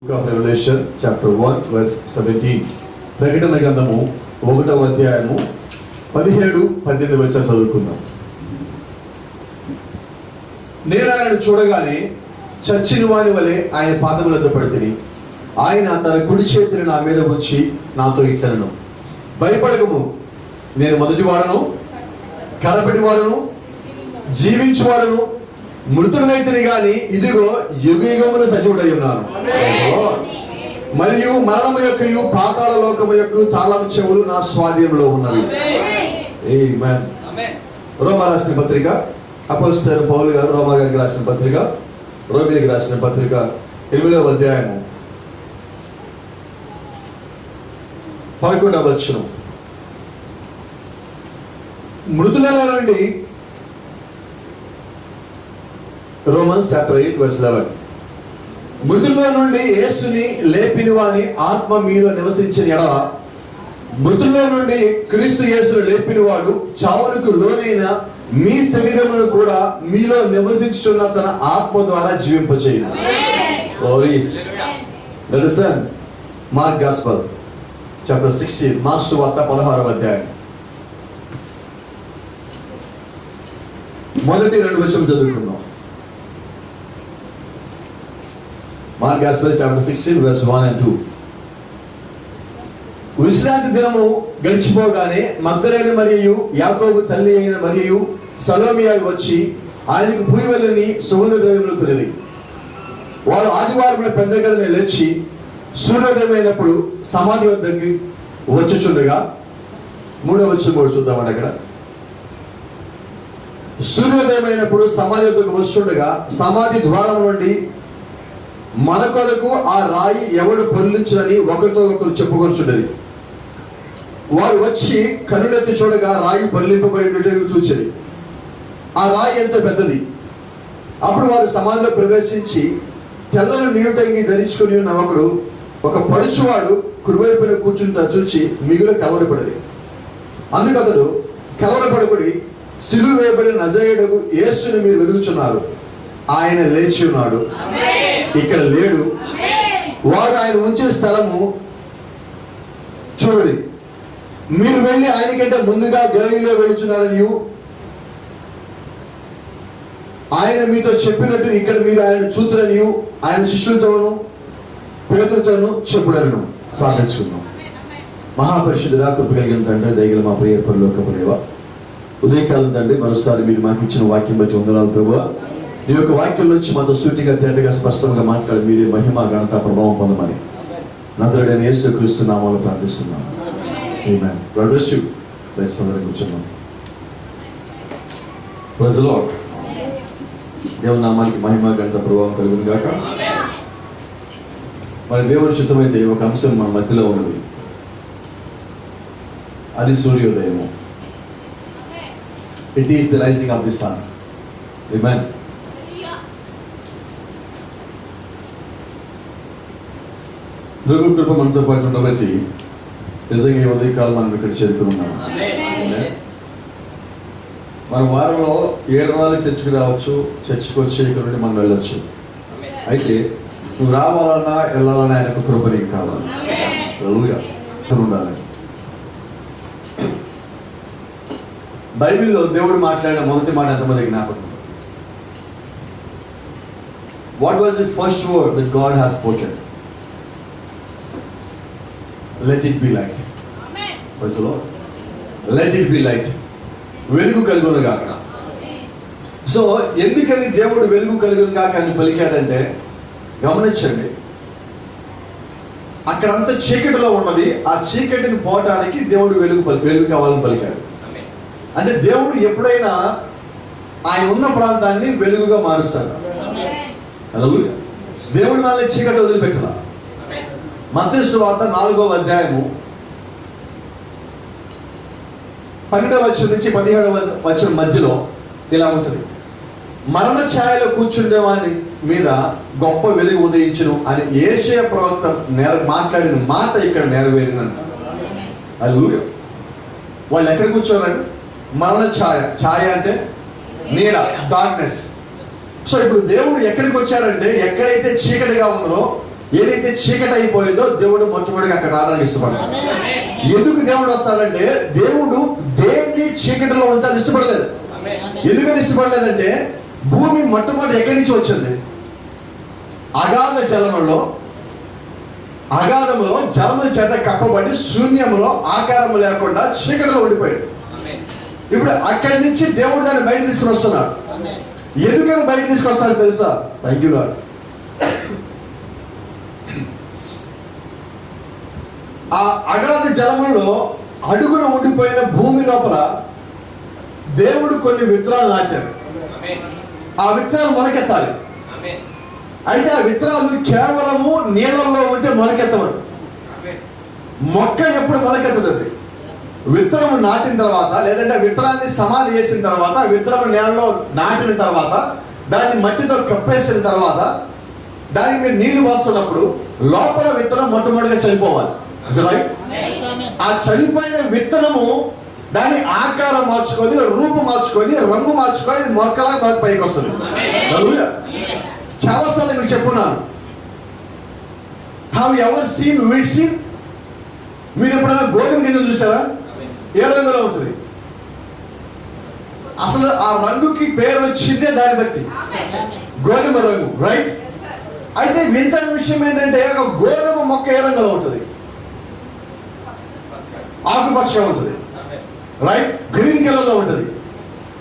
Book of Revelation chapter 1 verse 17 ప్రకటన గ్రంథము 1వ అధ్యాయము 17-18 వచనాలు చదువుకుందాం. నేను ఆయనను చూడగానే చచ్చిన వాని వలె ఆయన పాదముల వద్ద పడితిని. ఆయన తన కుడి చేతిని నా మీద ఉంచి నాతో ఇట్లనెను, భయపడకము, నేను మొదటి వాడను, కడపటి వాడను, జీవించువాడను, మృతుడనైతిని గాని ఇదిగో యుగయుగములు సజీవుడై ఉన్నాను. మరియు మరణము యొక్కయు పాతాళ లోకము యొక్క తాళం చెవులు నా స్వాధీనంలో ఉన్నవి. ఆమేన్. రోమా రాసిన పత్రిక, అపోస్తలుడైన పౌలు గారు రోమా గారికి రాసిన పత్రిక, రోమీయులకు రాసిన పత్రిక 8వ అధ్యాయము 11వ వచనం. మృతులలో నుండి Romans chapter 8 verse 11. మృతుల్లో నుండి యేసుని లేపిన వాని ఆత్మ మీలో నివసించిన ఎడల, మృతుల్లో నుండి క్రీస్తు యేసును లేపిన వాడు చావునకు లోనైన మీ శరీరమును కూడా మీలో నివసించుచున్న తన ఆత్మ ద్వారా జీవింపచేయును. That is the Mark Gospel chapter 16, mark సువార్త 16వ అధ్యాయం మొదటి 2 వచనం చదువుకుందాం. Mark Gospel chapter 16 verse 1 and 2. విశ్రాంతి దినము గడిచిపోగానే మగ్దలేనే మరియు యాకోబు తల్లి అయిన మరియు సలోమియా వచ్చి ఆయనకు పూయవలని సుగంధ ద్రవ్యములు కొనిరి. వారు ఆదివారం పెద్దగడనే లేచి సూర్యోదయమైనప్పుడు సమాధి వద్దకు వచ్చుచుండగా, 3వ వచనం చూద్దామండి. అక్కడ సూర్యోదయమైనప్పుడు సమాధి వద్దకు వచ్చుండగా సమాధి ద్వారం నుండి మన కొరకు ఆ రాయి ఎవడు పొర్లించునని ఒకరితో ఒకరు చెప్పుకొంచుండేది. వారు వచ్చి కనులెత్తి చూడగా రాయి పొర్లింపబడినట్టు చూచిరి. ఆ రాయి ఎంత పెద్దది. అప్పుడు వారు సమాధిలో ప్రవేశించి తెల్లని నిలుటంగి ధరించుకుని ఉన్న ఒకడు, ఒక పడుచువాడు కుడివైపున కూర్చుంటా చూచి మిగులు కలవరపడి, అందుకు అతడు, కలవరపడకుడి, సిలువ వేయబడిన నజరేయుడగు యేసుని మీరు వెతుకుచున్నారు, ఆయన లేచి ఉన్నాడు, ఇక్కడ లేడు. వారు ఆయన ఉంచే స్థలము చూడండి, మీరు వెళ్ళి ఆయనకంటే ముందుగా గలిలీలో వెళుచున్నారని ఆయన మీతో చెప్పినట్టు ఇక్కడ మీరు ఆయన చూతులని ఆయన శిష్యులతోనూ పేతులతోనూ చెప్పుడను. ప్రార్థించుకుందాం. మహాపరిశుద్ధుడా, కృప కలిగిన తండ్రి, దయగల మా ప్రియ పరలోకపు దేవా, ఉదయకాలం తండ్రి, మరోసారి మీరు మాకు ఇచ్చిన వాక్యం బట్టి వందనాలు ప్రభువా. ఈ యొక్క వాక్యం నుంచి మాతో సూటిగా తేటగా స్పష్టంగా మాట్లాడి మీరే మహిమ ఘనత ప్రభావం పొందమని నజరేయుడైన యేసుక్రీస్తు నామములో ప్రార్థిస్తున్నాం. Amen. God bless you. Let's అందరం కూర్చున్నాం. Praise the Lord. దేవుని నామానికి మహిమ ఘనత ప్రభావం కలుగును గాక. మరి దేవుని చిత్తమైతే ఒక అంశం మన మధ్యలో ఉన్నది, అది సూర్యోదయము. It is the rising of the sun. Amen. ప్రభు కృప మనతో పాటు ఉండబట్టి నిజంగా ఈ ఉదయకాలం మనం ఇక్కడ చేరుకుని ఉన్నాం. మన వారంలో 7 రోజులు చర్చికి రావచ్చు, చర్చికి వచ్చి ఇక్కడ నుండి మనం వెళ్ళొచ్చు. అయితే నువ్వు రావాలన్నా వెళ్ళాలన్నా ఆయనకు కృప నీకు కావాలి. ఉండాలి. బైబిల్లో దేవుడు మాట్లాడిన మొదటి మాట ఎంతమంది జ్ఞాపకం? What was the first word that God has spoken? Let it be light. Amen. Praise the Lord. Let it be light. వెలుగు కలుగును గాక. సో ఎందుకని దేవుడు వెలుగు కలుగును గాక అని పలికాడంటే గమనించండి, అక్కడంతా చీకటిలో ఉన్నది, ఆ చీకటిని పోవటానికి దేవుడు వెలుగు కావాలని పలికాడు. అంటే దేవుడు ఎప్పుడైనా ఆయన ఉన్న ప్రాంతాన్ని వెలుగుగా మారుస్తాడు. హల్లెలూయా. దేవుడు మనల్ని చీకటి వదిలిపెట్టదా. మత్తయి సువార్త 4వ అధ్యాయము 12వ వచనం నుంచి 17వ వచనం మధ్యలో ఇలా ఉంటుంది, మరణ ఛాయలో కూర్చుండే వాని మీద గొప్ప వెలుగు ఉదయించును అని యేషయా ప్రవక్త మాట్లాడిన మాట ఇక్కడ నెరవేరిందంట. హల్లెలూయా. వాళ్ళు ఎక్కడ కూర్చోరండి? మరణ ఛాయ. ఛాయ అంటే నీడ, డార్క్నెస్. సో ఇప్పుడు దేవుడు ఎక్కడికి వచ్చాడంటే, ఎక్కడైతే చీకటిగా ఉన్నదో ఏదైతే చీకటి అయిపోయిందో దేవుడు మొట్టమొదటిగా అక్కడ రావడానికి ఇష్టపడతాడు. ఎందుకు దేవుడు వస్తాడంటే దేవుడు దేన్ని చీకటిలో ఉంచాలని ఇష్టపడలేదు. ఎందుకని ఇష్టపడలేదంటే భూమి మొట్టమొదటి ఎక్కడి నుంచి వచ్చింది? అగాధ జలములో, అగాధంలో జలముల చేత కప్పబడి శూన్యంలో ఆకారం లేకుండా చీకటిలో ఉండిపోయాడు. ఇప్పుడు అక్కడి నుంచి దేవుడు దాన్ని బయట తీసుకుని వస్తున్నాడు. ఎందుకని బయట తీసుకొస్తాడు తెలుసా? Thank you lord. ఆ అగాధ జలములో అడుగున ఉండిపోయిన భూమి లోపల దేవుడు కొన్ని విత్తనాలు నాటాడు. ఆ విత్తనాలు మొలకెత్తాలి. అయితే ఆ విత్తనాలు కేవలము నీళ్ళల్లో ఉంటే మొలకెత్తవరు. మొక్క ఎప్పుడు మొలకెత్తది? విత్తనము నాటిన తర్వాత, లేదంటే విత్తనాన్ని సమాధి చేసిన తర్వాత, విత్తనము నేలలో నాటిన తర్వాత, దాన్ని మట్టితో కప్పేసిన తర్వాత, దానికి మీరు నీళ్లు పోస్తున్నప్పుడు లోపల విత్తనం మొట్టమొదటిగా చనిపోవాలి. ఆ చనిపోయిన విత్తనము దాని ఆకారం మార్చుకొని, రూపు మార్చుకొని, రంగు మార్చుకొని మొక్కలా మనకు పైకి వస్తుంది. చాలాసార్లు మీకు చెప్పున్నాను. Have you ever seen wheat seed? మీరు ఎప్పుడైనా గోధుమ గింజలు చూసారా? ఏ రంగులో ఉంటుంది? అసలు ఆ రంగుకి పేరు వచ్చిందే దాన్ని బట్టి, గోధుమ రంగు, రైట్? అయితే వింత విషయం ఏంటంటే ఒక గోధుమ మొక్క ఏ రంగులో ఉంటుంది? ఆకుపచ్చగా ఉంటుంది, రైట్? గ్రీన్ కలర్ లో ఉంటుంది.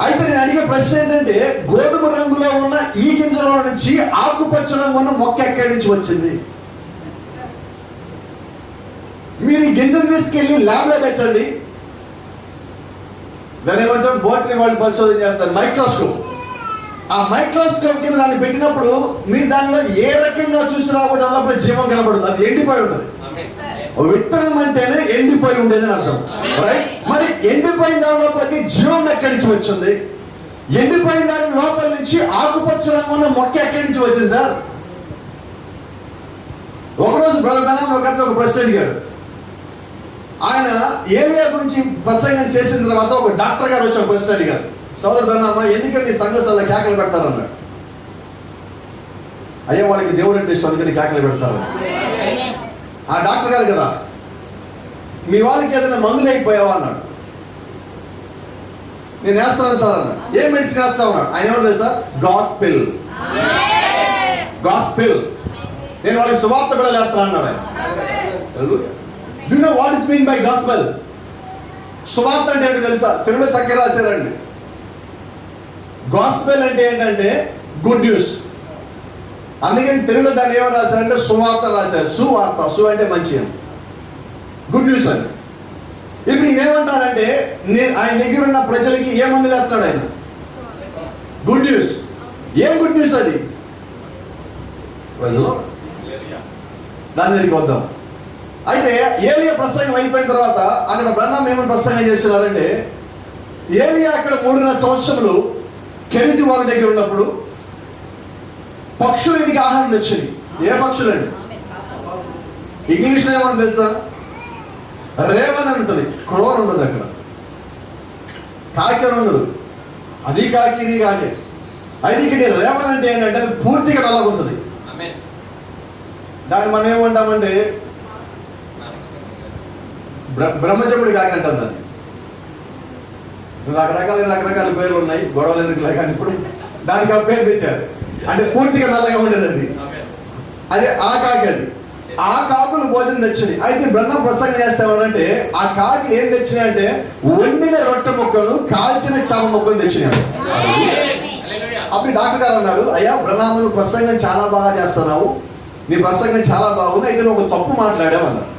అయితే నేను అడిగే ప్రశ్న ఏంటంటే గోధుమ రంగులో ఉన్న ఈ గింజలో నుంచి ఆకుపచ్చ రంగు ఉన్న మొక్క ఎక్కడి నుంచి వచ్చింది? మీరు ఈ గింజను తీసుకెళ్ళి ల్యాబ్ లో పెట్టండి. దాని ఏమంటారు, బోటనీ వాళ్ళు పరిశోధన చేస్తారు, మైక్రోస్కోప్. ఆ మైక్రోస్కోప్ కింద దాన్ని పెట్టినప్పుడు మీరు దానిలో ఏ రకంగా చూసినా కూడా లోపల జీవం కనబడదు. అది ఎండిపోయి ఉంటుంది. విత్తనం అంటేనే ఎండిపోయి ఉండేదని అర్థం, రైట్? మరి ఎండిపోయిన దాని లోపలికి జీవం ఎక్కడి నుంచి వచ్చింది? ఎండిపోయిన దాని లోపల నుంచి ఆకుపచ్చ రంగు ఉన్న మొక్క ఎక్కడి నుంచి వచ్చింది సార్? ఒకరోజు బ్రదర్ బెనామ్ ఒక ప్రశ్న అడిగాడు. ఆయన ఏలియా గురించి ప్రసంగం చేసిన తర్వాత ఒక డాక్టర్ గారు వచ్చి ఒక ప్రశ్న అడిగారు. సోదరు బెనామా, ఎందుకని సంఘస్థాల్లో కేకలు పెడతారన్నాడు. అయ్యా వాళ్ళకి దేవుడు అంటే ఇష్టం, అందుకని కేకలు పెడతారు. ఆ డాక్టర్ గారు కదా, మీ వాళ్ళకి ఏదైనా మందులు అయిపోయావా అన్నాడు. నేను వేస్తాను సార్ అన్నాడు. ఏ మెడిసిన్ వేస్తావు అన్నాడు. ఆయన ఎవరు తెలుసా? గాస్పెల్. గాస్పెల్. నేను వాళ్ళకి సువార్త కూడా వేస్తాను అన్నాడు ఆయన. Do you know what is mean by gospel? సువార్త అంటే ఏంటో తెలుసా? తెలుగులో చక్కగా రాశారండి. గాస్పెల్ అంటే ఏంటంటే గుడ్ న్యూస్. అందుకని తెలుగులో దాన్ని ఏమని రాశారంటే సువార్త రాశారు. సువార్త, సు అంటే మంచి అని, గుడ్ న్యూస్ అని. ఇప్పుడు నేనేమంటానంటే ఆయన దగ్గర ఉన్న ప్రజలకి ఏ మందు వేస్తున్నాడు ఆయన? Good news. ఏం గుడ్ న్యూస్ అది? ప్రజలు దాని దగ్గరికి వద్దాం. అయితే ఏలియా ప్రసంగం అయిపోయిన తర్వాత అక్కడ బ్రహ్మం ఏమని ప్రసంగం చేస్తున్నారంటే, ఏలియా అక్కడ 3.5 సంవత్సరములు కెరీతు వాళ్ళ దగ్గర ఉన్నప్పుడు పక్షులు ఇంటికి ఆహారం తెచ్చింది. ఏ పక్షులు అండి? ఇంగ్లీష్లో ఏమన్నా తెలుసా? రేవన్ ఉంటుంది. క్రోర్ ఉండదు అక్కడ, కాకి అని ఉండదు. అది కాకి, ఇది కాకి. అయితే ఇక్కడ రేవన్ అంటే ఏంటంటే అది పూర్తిగా నల్లగుంటుంది. దాన్ని మనం ఏమంటామంటే బ్రహ్మజముడి కాకి అంటాం దాన్ని. రకరకాల పేర్లు ఉన్నాయి, గొడవలు ఎందుకు లేక ఇప్పుడు దానికి ఆ పేరు పెట్టారు. అంటే పూర్తిగా నల్లగా ఉండేది అది. అదే ఆ కాకి. అది ఆ కాకులు భోజనం తెచ్చినాయి. అయితే బ్రహ్మం ప్రసంగం చేస్తామనంటే ఆ కాకి ఏం తెచ్చినాయి అంటే వండిన రొట్టె ముక్కలు, కాల్చిన చేప ముక్కలు తెచ్చినాడు. అప్పుడు డాక్టర్ గారు అన్నాడు, అయ్యా బ్రహ్మను ప్రసంగం చాలా బాగా చేస్తున్నావు, నీ ప్రసంగం చాలా బాగుంది, అయితే నువ్వు ఒక తప్పు మాట్లాడావన్నాడు.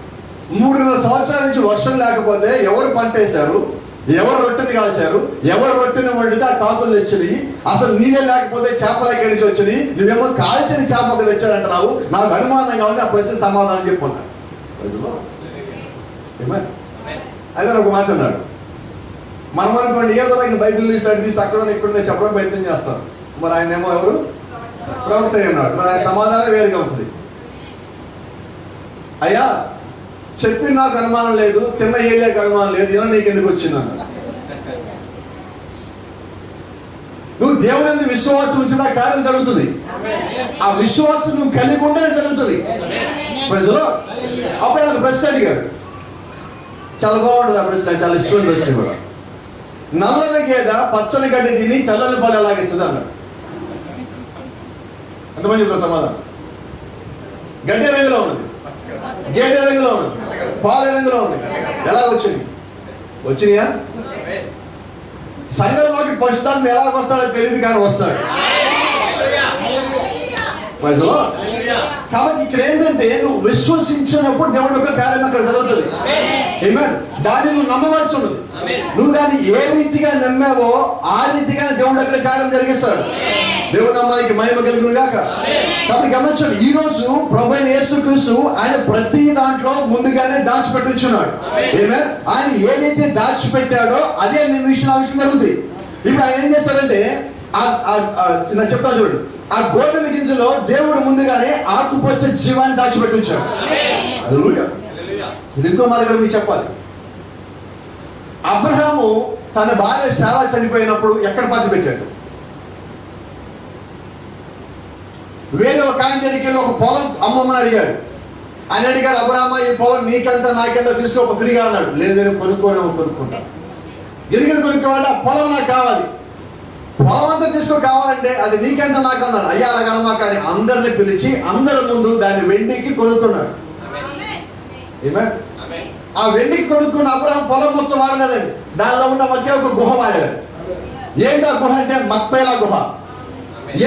3.5 సంవత్సరాల నుంచి వర్షం లేకపోతే ఎవరు పంట వేశారు, ఎవరు రొట్టెని కాల్చారు, ఎవరు రొట్టెని వండితే ఆ కాకులు తెచ్చినాయి, అసలు నీళ్ళే లేకపోతే చేపలు ఎక్కడి నుంచి వచ్చినాయి, నువ్వేమో కాల్చిన చేపలు తెచ్చారంటున్నావు, నాకు అనుమానంగా ఉంది, ఆ ప్రశ్న సమాధానం చెప్పుకున్నాడు. అదే ఒక మాట అన్నాడు. మనం అనుకోండి ఏదో బైబిల్ తీసి అక్కడ ఇక్కడ చెప్పడం ప్రయత్నం చేస్తాం. మరి ఆయన ఏమో ఎవరు? ప్రవక్త అన్నాడు. మరి ఆయన సమాధానం వేరుగా ఉంటుంది. అయ్యా చెప్పి నాకు అనుమానం లేదు, తిన్న ఏలియాకి అనుమానం లేదు, ఇలా నీకు ఎందుకు వచ్చిందన్నాడు. నువ్వు దేవుని యందు విశ్వాసం ఉంచిన కార్యం జరుగుతుంది. ఆ విశ్వాసం నువ్వు కలిగి ఉంటేనే జరుగుతుంది. ప్రజలు అప్పుడు నాకు ప్రశ్న అడిగాడు, చాలా బాగుంటుంది ఆ ప్రశ్న, చాలా ఇష్టమైన ప్రశ్న కూడా. నల్లని గేదె పచ్చని గడ్డి తిని తెల్లని పాలు ఎలాగిస్తుంది అన్నాడు. ఎంతమంది చెప్తారు సమాధానం? గడ్డి రంగులో ఉన్నది, గేదె రంగులో ఉన్నది, పాల రంగులో ఉన్నది. ఎలా వచ్చినాయా? సంఘంలోకి పరిశుద్ధాత్మ ఎలాగ వస్తాడో తెలియదు కానీ వస్తాడు. కాబట్టి ఇక్కడ ఏంటంటే నువ్వు విశ్వసించినప్పుడు దేవుడి యొక్క కార్యం అక్కడ జరుగుతుంది. దాన్ని నువ్వు నమ్మవలసి ఉన్నది. నువ్వు దాన్ని ఏ రీతిగా నమ్మావో ఆ రీతిగా దేవుడు అక్కడ కార్యం జరిగిస్తాడు. దేవుడు నమ్మానికి మహిమ కలుగును గాక. కాబట్టి గమనించండి, ఈ రోజు ప్రభువైన యేసుక్రీస్తు ఆయన ప్రతి దాంట్లో ముందుగానే దాచిపెట్టుచున్నాడు. ఆయన ఏదైతే దాచిపెట్టాడో అదే విషయం జరుగుతుంది. ఇప్పుడు ఆయన ఏం చేస్తాడంటే చెప్తా చూడండి, ఆ గోధుమ గింజలో దేవుడు ముందుగానే ఆకుపచ్చ జీవాన్ని దాచిపెట్టించాడు. ఇంకో మాట కూడా మీకు చెప్పాలి. అబ్రహాము తన భార్య శారా చనిపోయినప్పుడు ఎక్కడ పాతి పెట్టాడు? వేరే ఒక ఆయన దగ్గరికి ఒక పొలం అమ్మమ్మని అడిగాడు. ఆయన అడిగాడు, అబ్రహామా ఈ పొలం నీకెంత నాకెంత తీసుకో ఫ్రీగా అన్నాడు. లేదు నేను కొనుక్కుంటా. ఎందుకని కొనుక్కోవాలంటే ఆ పొలం నాకు కావాలి, పొలం అంతా తీసుకో కావాలంటే అది నీకెంత నాకు అన్నాడు. అయ్యా అలాగనమా కానీ అందరిని పిలిచి అందరి ముందు దాన్ని వెండికి కొనుక్కున్నాడు. ఆ వెండికి కొనుక్కున్న అబ్రహాం పొలం మొత్తం వాడలేదండి, దానిలో ఉన్న మధ్య ఒక గుహ వాడాడు. ఏంటి ఆ గుహ అంటే మక్పేలా గుహ.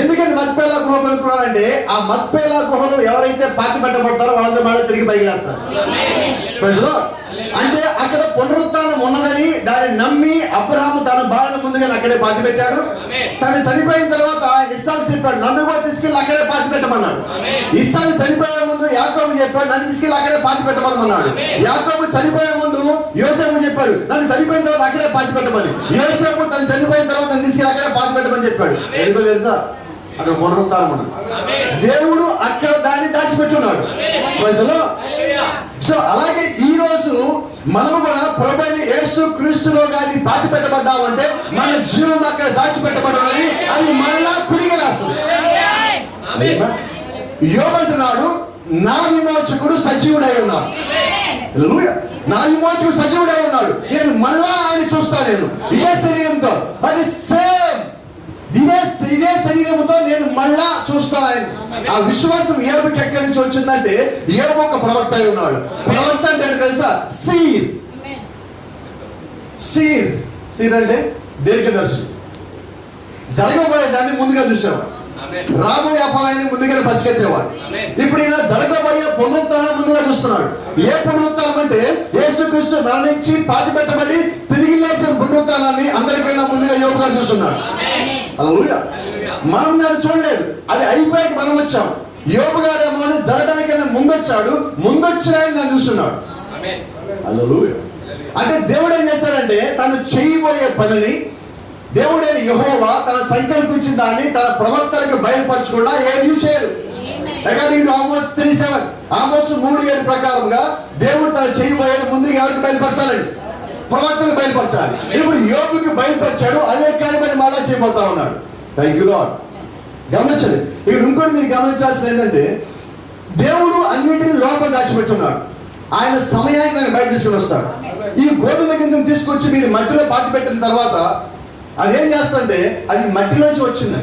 ఎందుకని మక్పేలా గుహ కొనుక్కున్నారంటే ఆ మక్పేలా గుహలో ఎవరైతే పాతి పెట్టబడతారో వాళ్ళందరూ మళ్ళీ తిరిగి పైకి లేస్తారు. అంటే అక్కడ పునరుత్థానం ఉన్నదని దాన్ని నమ్మి అబ్రహాము తన భార్యను ముందుగా అక్కడే పాతి పెట్టాడు. తను చనిపోయిన తర్వాత ఇస్సాకు చెప్పాడు, నన్ను కూడా తీసుకెళ్ళి అక్కడే పాతి పెట్టమన్నాడు. ఇస్సాకు చనిపోయే ముందు యాకోబు చెప్పాడు, నన్ను తీసుకెళ్ళి అక్కడే పాతి పెట్టమన్నాడు. యాకోబు చనిపోయే ముందు యోసేపు చెప్పాడు, నన్ను చనిపోయిన తర్వాత అక్కడే పాతి పెట్టమని. యోసేపు తను చనిపోయిన తర్వాత నన్ను తీసుకెళ్ళి అక్కడే పాతి పెట్టమని చెప్పాడు. ఎందుకో తెలుసా? అక్కడ పునరుత్థానం ఉన్నది. దేవుడు అక్కడ దాన్ని దాచిపెట్టున్నాడు. సో అలాగే ఈ రోజు మనం కూడా ప్రభువైన యేసుక్రీస్తులో గాని పాతి పెట్టబడ్డామంటే మన జీవం అక్కడ దాచిపెట్టబడాలని అది మళ్ళా తిరిగి రాస్తుంది. యోబు అంటున్నాడు, నా విమోచకుడు సజీవుడై ఉన్నాడు. నా విమోచకుడు సజీవుడై ఉన్నాడు, నేను మళ్ళా ఆయన చూస్తాను. నేను ఇదే శరీరంతో అది సేమ్ ఇదే శరీరంతో నేను మళ్ళా చూస్తాను ఆయన. ఆ విశ్వాసం యోబుకి ఎక్కడి నుంచి వచ్చిందంటే యోబు ఒక ప్రవక్త అయి ఉన్నాడు. ప్రవక్త అంటే తెలుసా? సీర్ అంటే దీర్ఘదర్శి. జరగబోయే దాన్ని ముందుగా చూసేవాడు, రాబోయే అపాయాన్ని ముందుగానే పసిగట్టేవాడు. ఇప్పుడు ఈయన జరగబోయే పునరుత్థానం ముందుగా చూస్తున్నాడు. ఏ పునరుత్థానం అంటే యేసుక్రీస్తు మరణించి పాతి పెట్టబడి తిరిగి లేచిన పునరుత్థానాన్ని అందరికైనా ముందుగా యోబు గారు చూస్తున్నాడు. హల్లెలూయా. మనం దాన్ని చూడలేదు, అది అయిపోయాక మనం వచ్చాం. యోబు గారు ఏమో జరగడానికైనా ముందొచ్చిన ఆయన దాన్ని చూస్తున్నాడు. హల్లెలూయా. అంటే దేవుడు ఏం చేశాడంటే తను చేయబోయే పనిని దేవుడైన యెహోవా తను సంకల్పించిన దాన్ని తన ప్రవక్తలకు బయలుపరచకుండా ఏది చేయడు. అకార్డింగ్ టు ఆమోస్ 3:7 ఆమోస్ 3:7 ప్రకారంగా దేవుడు తను చేయబోయేది ముందుగా ఎవరికి బయలుపరచాలండి? ప్రవక్తలకు బయలుపరచాలి. ఇప్పుడు యోబుకి బయలుపరిచాడు, అదే కార్యమని మళ్ళా చేయబోతా ఉన్నాడు. Thank you lord. గమనించండి, ఇక్కడ ఇంకోటి మీరు గమనించాల్సింది ఏంటంటే దేవుడు అన్నింటినీ లోపల దాచిపెట్టున్నాడు. ఆయన సమయానికి దాన్ని బయట తీసుకుని వస్తాడు. ఈ గోధుమ గింజను తీసుకొచ్చి మీరు మట్టిలో పాతి పెట్టిన తర్వాత అదేం చేస్తుంటే అది మట్టిలోంచి వచ్చింది.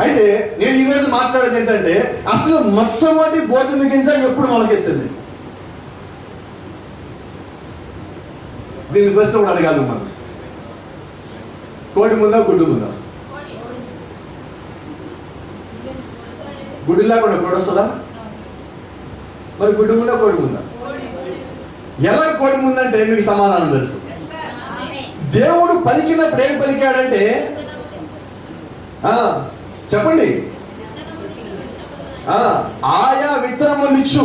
అయితే నేను ఈరోజు మాట్లాడేది ఏంటంటే అసలు మొట్టమొదటి గోధుమ గింజ ఎప్పుడు మొలకెత్తింది? దీని ప్రశ్న కూడా అడగాలి మనం. కోడి ముందా గుడ్డు ముందా? గుడ్డులా కూడా కోడి వస్తుందా? మరి గుడ్డు ముందా కోడి ముందా? ఎలా కోడి ముందంటే మీకు సమాధానం తెలుసు. దేవుడు పలికినప్పుడు ఏం పలికాడంటే చెప్పండి, ఆయా విత్తనములిచ్చు,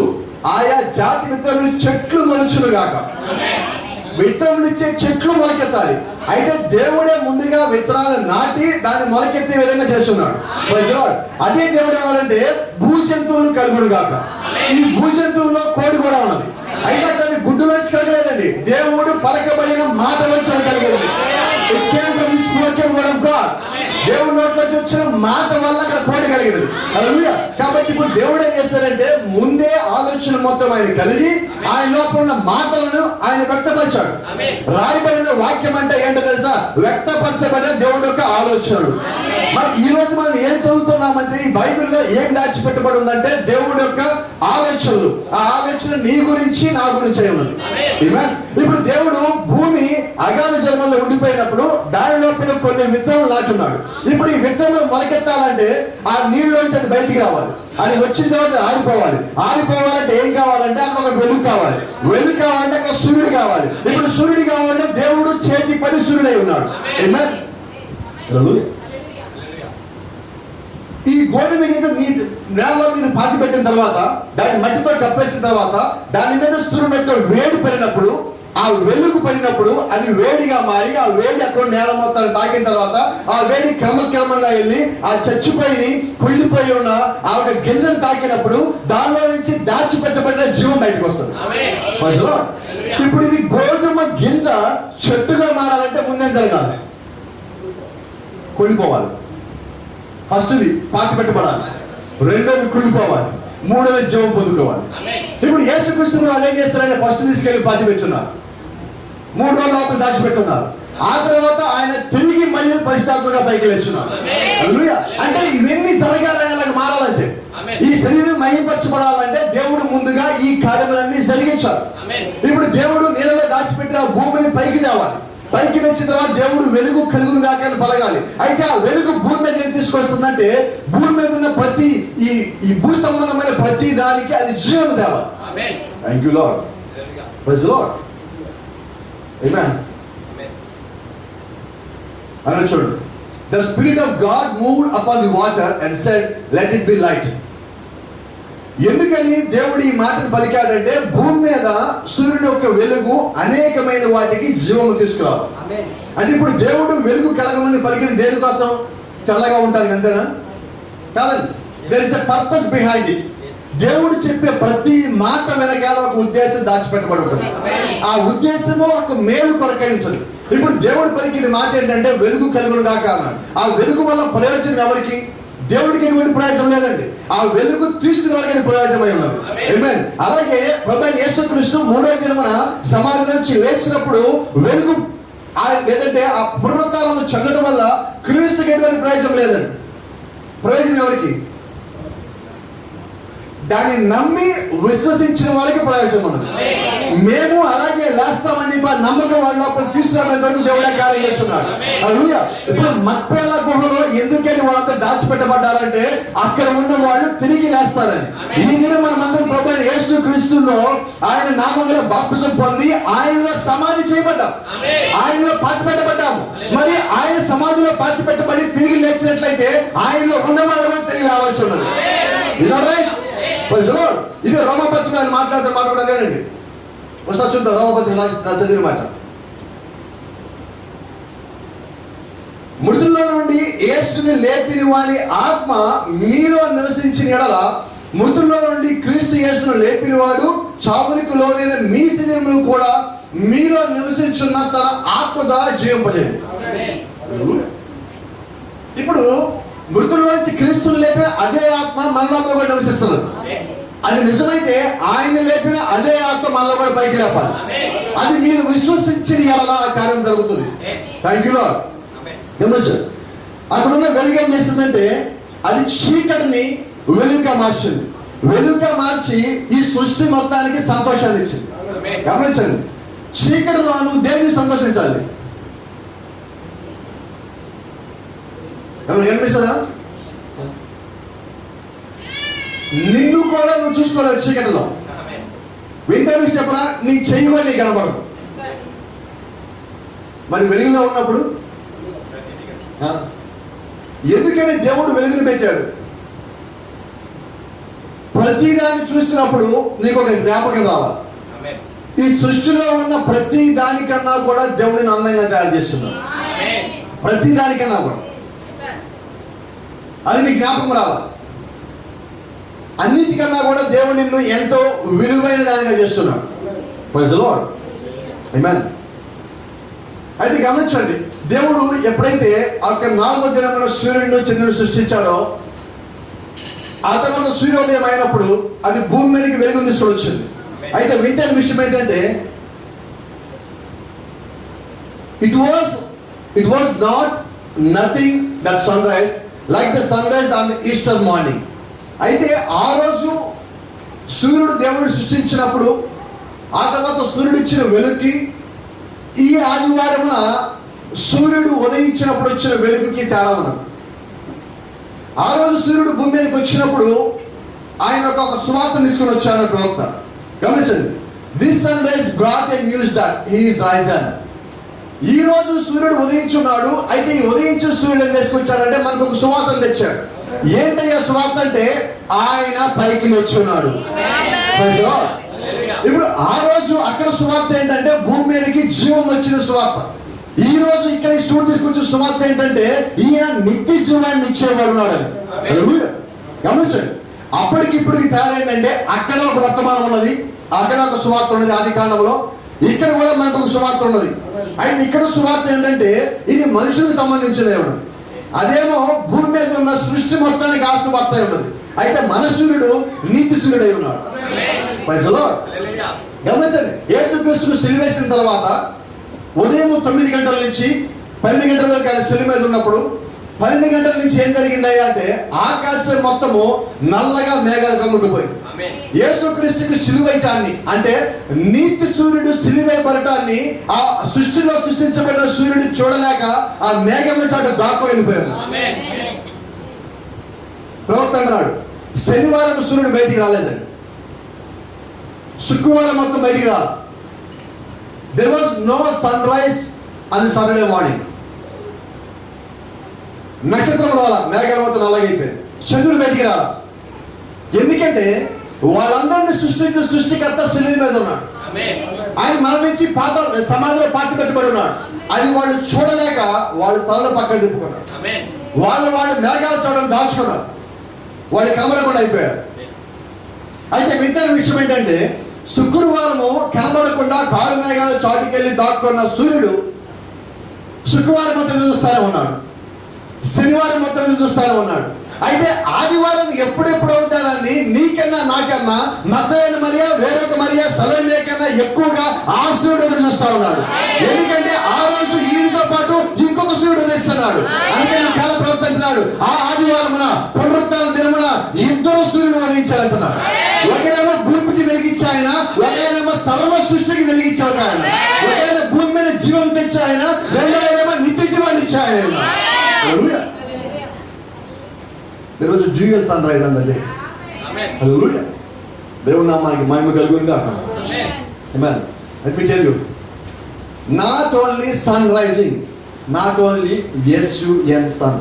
ఆయా జాతి విత్తనములు చెట్లు మొలుచును గాక. విత్తనములు ఇచ్చే చెట్లు మొలకెత్తాలి. అయితే దేవుడే ముందుగా విత్తనాలు నాటి దాన్ని మొలకెత్తే విధంగా చేస్తున్నాడు. అదే దేవుడు ఏమంటే భూజంతువులు కలుగుడు గాక. ఈ భూజంతువుల్లో కోడి కూడా ఉన్నది. అయితే అది గుడ్డులోంచి కలగలేదండి, దేవుడు పలకబడిన మాటలోంచి కలిగింది. Spoken word of God. దేవుడి నోట్లోకి వచ్చిన మాట వల్ల అక్కడ కోరిక కలిగినది. హల్లెలూయా. కాబట్టి ఇప్పుడు దేవుడు ఏం చేస్తారంటే ముందే ఆలోచన మొత్తం ఆయన కలిగి ఆయన లోపల ఉన్న మాటలను ఆయన వ్యక్తపరిచాడు. రాయబడిన వాక్యం అంటే ఏంటో తెలుసా? వ్యక్తపరచబడిన దేవుడి యొక్క ఆలోచనలు. మరి ఈ రోజు మనం ఏం చదువుతున్నామంటే ఈ బైబిల్లో ఏం దాచిపెట్టబడి ఉందంటే దేవుడి యొక్క ఆలోచనలు. ఆ ఆలోచన నీ గురించి నా గురించి ఉన్నది. ఇప్పుడు దేవుడు భూమి అగాధ జన్మలో ఉండిపోయినప్పుడు దాని లోపల కొన్ని విత్తనాలు నాటున్నాడు. ఇప్పుడు ఈ విత్తనాలు మొలకెత్తాలంటే ఆ నీళ్ళలోంచి అది బయటికి రావాలి. అది వచ్చిన తర్వాత ఆరిపోవాలి. ఆరిపోవాలంటే ఏం కావాలంటే అక్కడ ఒక వెలుగు కావాలి. వెలుగు కావాలంటే అక్కడ సూర్యుడు కావాలి. ఇప్పుడు సూర్యుడు కావాలంటే దేవుడు చేతి పని సూర్యుడై ఉన్నాడు. ఈ గోధుమ గింజ నేలలో మీరు పాతి పెట్టిన తర్వాత దాన్ని మట్టితో కప్పేసిన తర్వాత దాని మీద సూర్యుడు యొక్క వేడి పడినప్పుడు ఆ వెలుగు పడినప్పుడు అది వేడిగా మారి ఆ వేడి అక్కడ నేల మొత్తాన్ని తాకిన తర్వాత ఆ వేడి క్రమక్రమంగా వెళ్ళి ఆ చచ్చిపోయి కుళ్ళిపోయి ఉన్న ఆ ఒక గింజను తాకినప్పుడు దానిలో నుంచి దాచిపెట్టబడిన జీవం బయటకు వస్తుంది. ఇప్పుడు ఇది గోధుమ గింజ చెట్టుగా మారాలంటే ముందేం జరగాలి? కుళ్ళిపోవాలి. ఫస్ట్ది పాతి పెట్టబడాలి, రెండోది కుళ్ళిపోవాలి, మూడోది జీవం పొందుకోవాలి. ఇప్పుడు యేసుక్రీస్తు వాళ్ళు ఏం చేస్తారంటే ఫస్ట్ తీసుకెళ్లి పాతి పెట్టున్నారు, 3 రోజుల లోపల దాచిపెట్టున్నారు. ఆ తర్వాత ఆయన తిరిగి మళ్ళీ పరిశుద్ధాత్మగా పైకి లేచున్నారు. అంటే ఇవన్నీ జరగాలని అలాగ మారాలంటే ఈ శరీరం మహిమపరచబడాలంటే దేవుడు ముందుగా ఈ కార్యములన్నీ జరిగించారు. ఇప్పుడు దేవుడు నీళ్ళలో దాచిపెట్టిన భూమిని పైకి తేవాలి. పైకి వచ్చిన తర్వాత దేవుడు వెలుగు కలుగును గాక పలగాలి. అయితే ఆ వెలుగు భూమి మీద ఏం తీసుకొస్తుందంటే భూమి మీద ఉన్న ప్రతి ఈ భూ సంబంధమైన ప్రతి దానికి అది జీవం తేవాలి. Thank you Lord. Praise the Lord. Amen. అలా చూడండి. The Spirit of God moved upon the water and said, let it be light. ఎందుకని దేవుడు ఈ మాటను పలికాడంటే భూమి మీద సూర్యుని యొక్క వెలుగు అనేకమైన వాటికి జీవము తీసుకురావాలి. అంటే ఇప్పుడు దేవుడు వెలుగు కలగమని పలికిన దేని కోసం? తెల్లగా ఉంటాను అంతేనా? కాదండి. There is a purpose behind it. దేవుడు చెప్పే ప్రతి మాట వెనకాల ఒక ఉద్దేశం దాచిపెట్టబడి ఉంటుంది. ఆ ఉద్దేశము ఒక మేలు కొరకై ఉంటుంది. ఇప్పుడు దేవుడు పలికిన మాట ఏంటంటే వెలుగు కలుగును గాక అన్నాడు. ఆ వెలుగు వల్ల ప్రయోజనం ఎవరికి? దేవుడికి ఎటువంటి ప్రయోజనం లేదండి. ఆ వెలుగు తీసుకురావడానికి ప్రయోజనమై ఉన్నది. ఆమేన్. అలాగే ప్రభువైన యేసుక్రీస్తు 3వ దినమున సమాధి నుంచి లేచినప్పుడు వెలుగు ఏదంటే ఆ పునరుత్థానము చెందడం వల్ల క్రీస్తుకి ఎటువంటి ప్రయోజనం లేదండి. ప్రయోజనం ఎవరికి? దాన్ని నమ్మి విశ్వసించిన వాళ్ళకి ప్రయోజనం ఉన్నది. మేము అలాగే లేస్తామని నమ్మకం వాళ్ళ లోపల తీసుకురావడానికి దేవుడే కార్యం చేస్తున్నాడు. హల్లెలూయా. ఇప్పుడు మక్పేలా గుహలో ఎందుకని వాళ్ళంతా దాచిపెట్టబడ్డారంటే అక్కడ ఉన్న వాళ్ళు తిరిగి లేస్తారని. ఈ దినం మనమందరం ప్రభువైన యేసుక్రీస్తులో ఆయన నామములో బాప్తిజం పొంది ఆయనలో సమాధి చేయబడ్డాం, ఆయనలో పాతి పెట్టబడ్డాము. మరి ఆయన సమాధిలో పాతి పెట్టబడి తిరిగి లేచినట్లయితే ఆయనలో ఉన్న వాళ్ళు కూడా తిరిగి రావాల్సి ఉన్నది. ఇది రోమపత్రిక ఆయన మాట్లాడుతూ అదేనండి. ఒకసారి చూద్దాం రోమపత్రిక చదివిన మాట. మృతుల్లో నుండి యేసుని లేపిన వాని ఆత్మ మీలో నివసించిన ఎడల మృతుల్లో నుండి క్రీస్తు యేసును లేపిన వాడు చావునికి లోనైన మీ శరీరమును కూడా మీలో నివసించున్న తన ఆత్మ ద్వారా జీవింపజేయండి. ఇప్పుడు మృతుల్లోంచి క్రీస్తుని లేపిన అదే ఆత్మ మనలో కూడా నివసిస్తున్నది. అది నిజమైతే ఆయన లేపిన అదే ఆత్మ మనలో కూడా పైకి లేపాలి. అది మీరు విశ్వసించిన ఎడల ఆ కార్యం జరుగుతుంది. Thank you lord. అక్కడ ఉన్న వెలుగు ఏం చేస్తుందంటే అది చీకటిని వెలుగుగా మార్చింది. వెలుగుగా మార్చి ఈ సృష్టి మొత్తానికి సంతోషాన్ని ఇచ్చింది. గమనించండి, చీకటిలో నువ్వు దేనికి సంతోషించాలి? కనిపిస్తుందా? నిన్ను కూడా నువ్వు చూసుకోలేదు చీకటిలో. వింటే చెప్పరా, నీ చెయ్యి కూడా నీకు కనపడదు. మరి వెలుగులో ఉన్నప్పుడు ఎందుకని దేవుడు వెలుగుని పెట్టాడు? ప్రతిదాన్ని చూసినప్పుడు నీకు ఒక జ్ఞాపకం రావాలి. ఈ సృష్టిలో ఉన్న ప్రతి దానికన్నా కూడా దేవుడిని అందంగా తయారు చేస్తున్నాడు. ప్రతి దానికన్నా కూడా అది నీ జ్ఞాపకం రావాలి. అన్నిటికన్నా కూడా దేవుడు నిన్ను ఎంతో విలువైన దానిగా చేస్తున్నాడు. Praise the Lord. ఆమేన్. అయితే గమనించండి, దేవుడు ఎప్పుడైతే ఆ 4వ దినమున సూర్యుడు చంద్రుడు సృష్టించాడో, ఆ తర్వాత సూర్యోదయం అయినప్పుడు అది భూమి మీదకి వెలుగు తీసుకొని వచ్చింది. అయితే వింతైన విషయం ఏంటంటే, it was not nothing that sunrise like the sunrise on the Easter morning. అయితే ఆ రోజు సూర్యుడు దేవుడు సృష్టించినప్పుడు, ఆ తర్వాత సూర్యుడు ఇచ్చిన వెలుగుకి ఈ ఆదివారమున సూర్యుడు ఉదయించినప్పుడు వచ్చిన వెలుగుకి తేడా ఉన్నది. ఆ రోజు సూర్యుడు భూమి మీదకి వచ్చినప్పుడు ఆయన ఒక సువార్త తీసుకుని వచ్చాడు ప్రవక్త. గమనించండి, this sunrise brought a news that he is risen. ఈ రోజు సూర్యుడు ఉదయించున్నాడు. అయితే ఈ ఉదయించిన సూర్యుడు ఏం తీసుకొచ్చాడంటే మనకు ఒక సువార్త తెచ్చాడు. ఏంటయ్యా సువార్త అంటే, ఆయన పైకి లేచున్నాడు. ఇప్పుడు ఆ రోజు అక్కడ సువార్త ఏంటంటే భూమి మీదకి జీవం వచ్చిన సువార్త. ఈ రోజు ఇక్కడ ఈ సూర్యుడు తీసుకొచ్చిన సువార్త ఏంటంటే ఈయన నిత్య జీవాన్ని ఇచ్చేవాడు ఉన్నాడని. గమనించండి, అప్పటికిప్పటికి తేడా ఏంటంటే అక్కడ ఒక వర్తమానం ఉన్నది, అక్కడ ఒక సువార్త ఉన్నది ఆది కాండంలో, ఇక్కడ కూడా మనకు ఒక సువార్త ఉన్నది. అయితే ఇక్కడ సువార్త ఏంటంటే ఇది మనుషులకు సంబంధించిన దేవుడు, అదేమో భూమి మీద ఉన్న సృష్టి మొత్తానికి ఆ సువార్త ఉన్నది. అయితే మన సూర్యుడు నీతి సూర్యుడు అయి ఉన్నాడు. పైసలో గమనించండి, యేసుక్రీస్తుకు సిలువ వేసిన తర్వాత ఉదయం 9 గంటల నుంచి 12 గంటల వరకు ఆయన సిలువ మీద ఉన్నప్పుడు 12 గంటల నుంచి ఏం జరిగిందయ్యా అంటే ఆకాశం మొత్తము నల్లగా మేఘాలు కమ్ముకుపోయింది. యేసుక్రీస్తుకు సిలువైటాన్ని అంటే నీతి సూర్యుడు సిలువైపడటాన్ని ఆ సృష్టిలో సృష్టించబడిన సూర్యుడు చూడలేక ఆ మేఘం చాటు దాక్కు వెళ్ళిపోయారు. ప్రవక్త అన్నాడు, శనివారం సూర్యుడు బయటికి రాలేదండి, శుక్రవారం మొత్తం బయటికి రాలి. There was no sunrise అని సాటర్డే మార్నింగ్. నక్షత్రం రాలా, మేఘాల మొత్తం అలాగైపోయింది. చంద్రుడు బయటికి రాలా. ఎందుకంటే వాళ్ళందరినీ సృష్టించిన సృష్టికర్త శిలువ మీద ఉన్నాడు. ఆయన మరణించి పాత సమాధిలో పాతి పెట్టుబడి ఉన్నాడు. అది వాళ్ళు చూడలేక వాళ్ళు తలలు పక్కన తిప్పుకున్నారు. వాళ్ళు మేఘాలు చూడడం దాచుకున్నారు, వాళ్ళు కనబడకుండా అయిపోయారు. అయితే మిగతా విషయం ఏంటంటే శుక్రవారము కనబడకుండా కారు మేఘాలు చాటుకెళ్ళి దాక్కున్న సూర్యుడు శుక్రవారం మొత్తం చూస్తూనే ఉన్నాడు, శనివారం మొత్తం చూస్తూనే ఉన్నాడు. అయితే ఆదివారం ఎప్పుడెప్పుడు అవుతారని నీకన్నా నాకన్నా మత్తయిన మరియా వేరొక మరియా సలోమే కన్నా ఎక్కువగా ఆ సూర్యుడు ఎదురు చూస్తా ఉన్నాడు. ఎందుకంటే ఆ రోజు ఈయనతో పాటు ఇంకొక సూర్యుడు ఉదయిస్తున్నాడు. అందుకని కాల ప్రవర్తించినాడు, ఆ ఆదివారమున పునరుత్థాన దినమున ఇద్దరు సూర్యుడు ఉదయించాలంటున్నాడు. ఒకరేమో భూమికి వెలిగించే ఆయన, ఒకరేమో సర్వ సృష్టికి వెలిగించే ఒక ఆయన, ఒకరేమో భూమి మీద జీవం తెచ్చే ఆయన, రెండోదేమో నిత్య జీవాన్ని ఇచ్చే ఆయన. There was a dual sunrise on the day. Amen. Hallelujah. దేవుని నామానికి మహిమ కలుగును గాక. Amen. Let me tell you, not only sun rising, not only S-U-N sun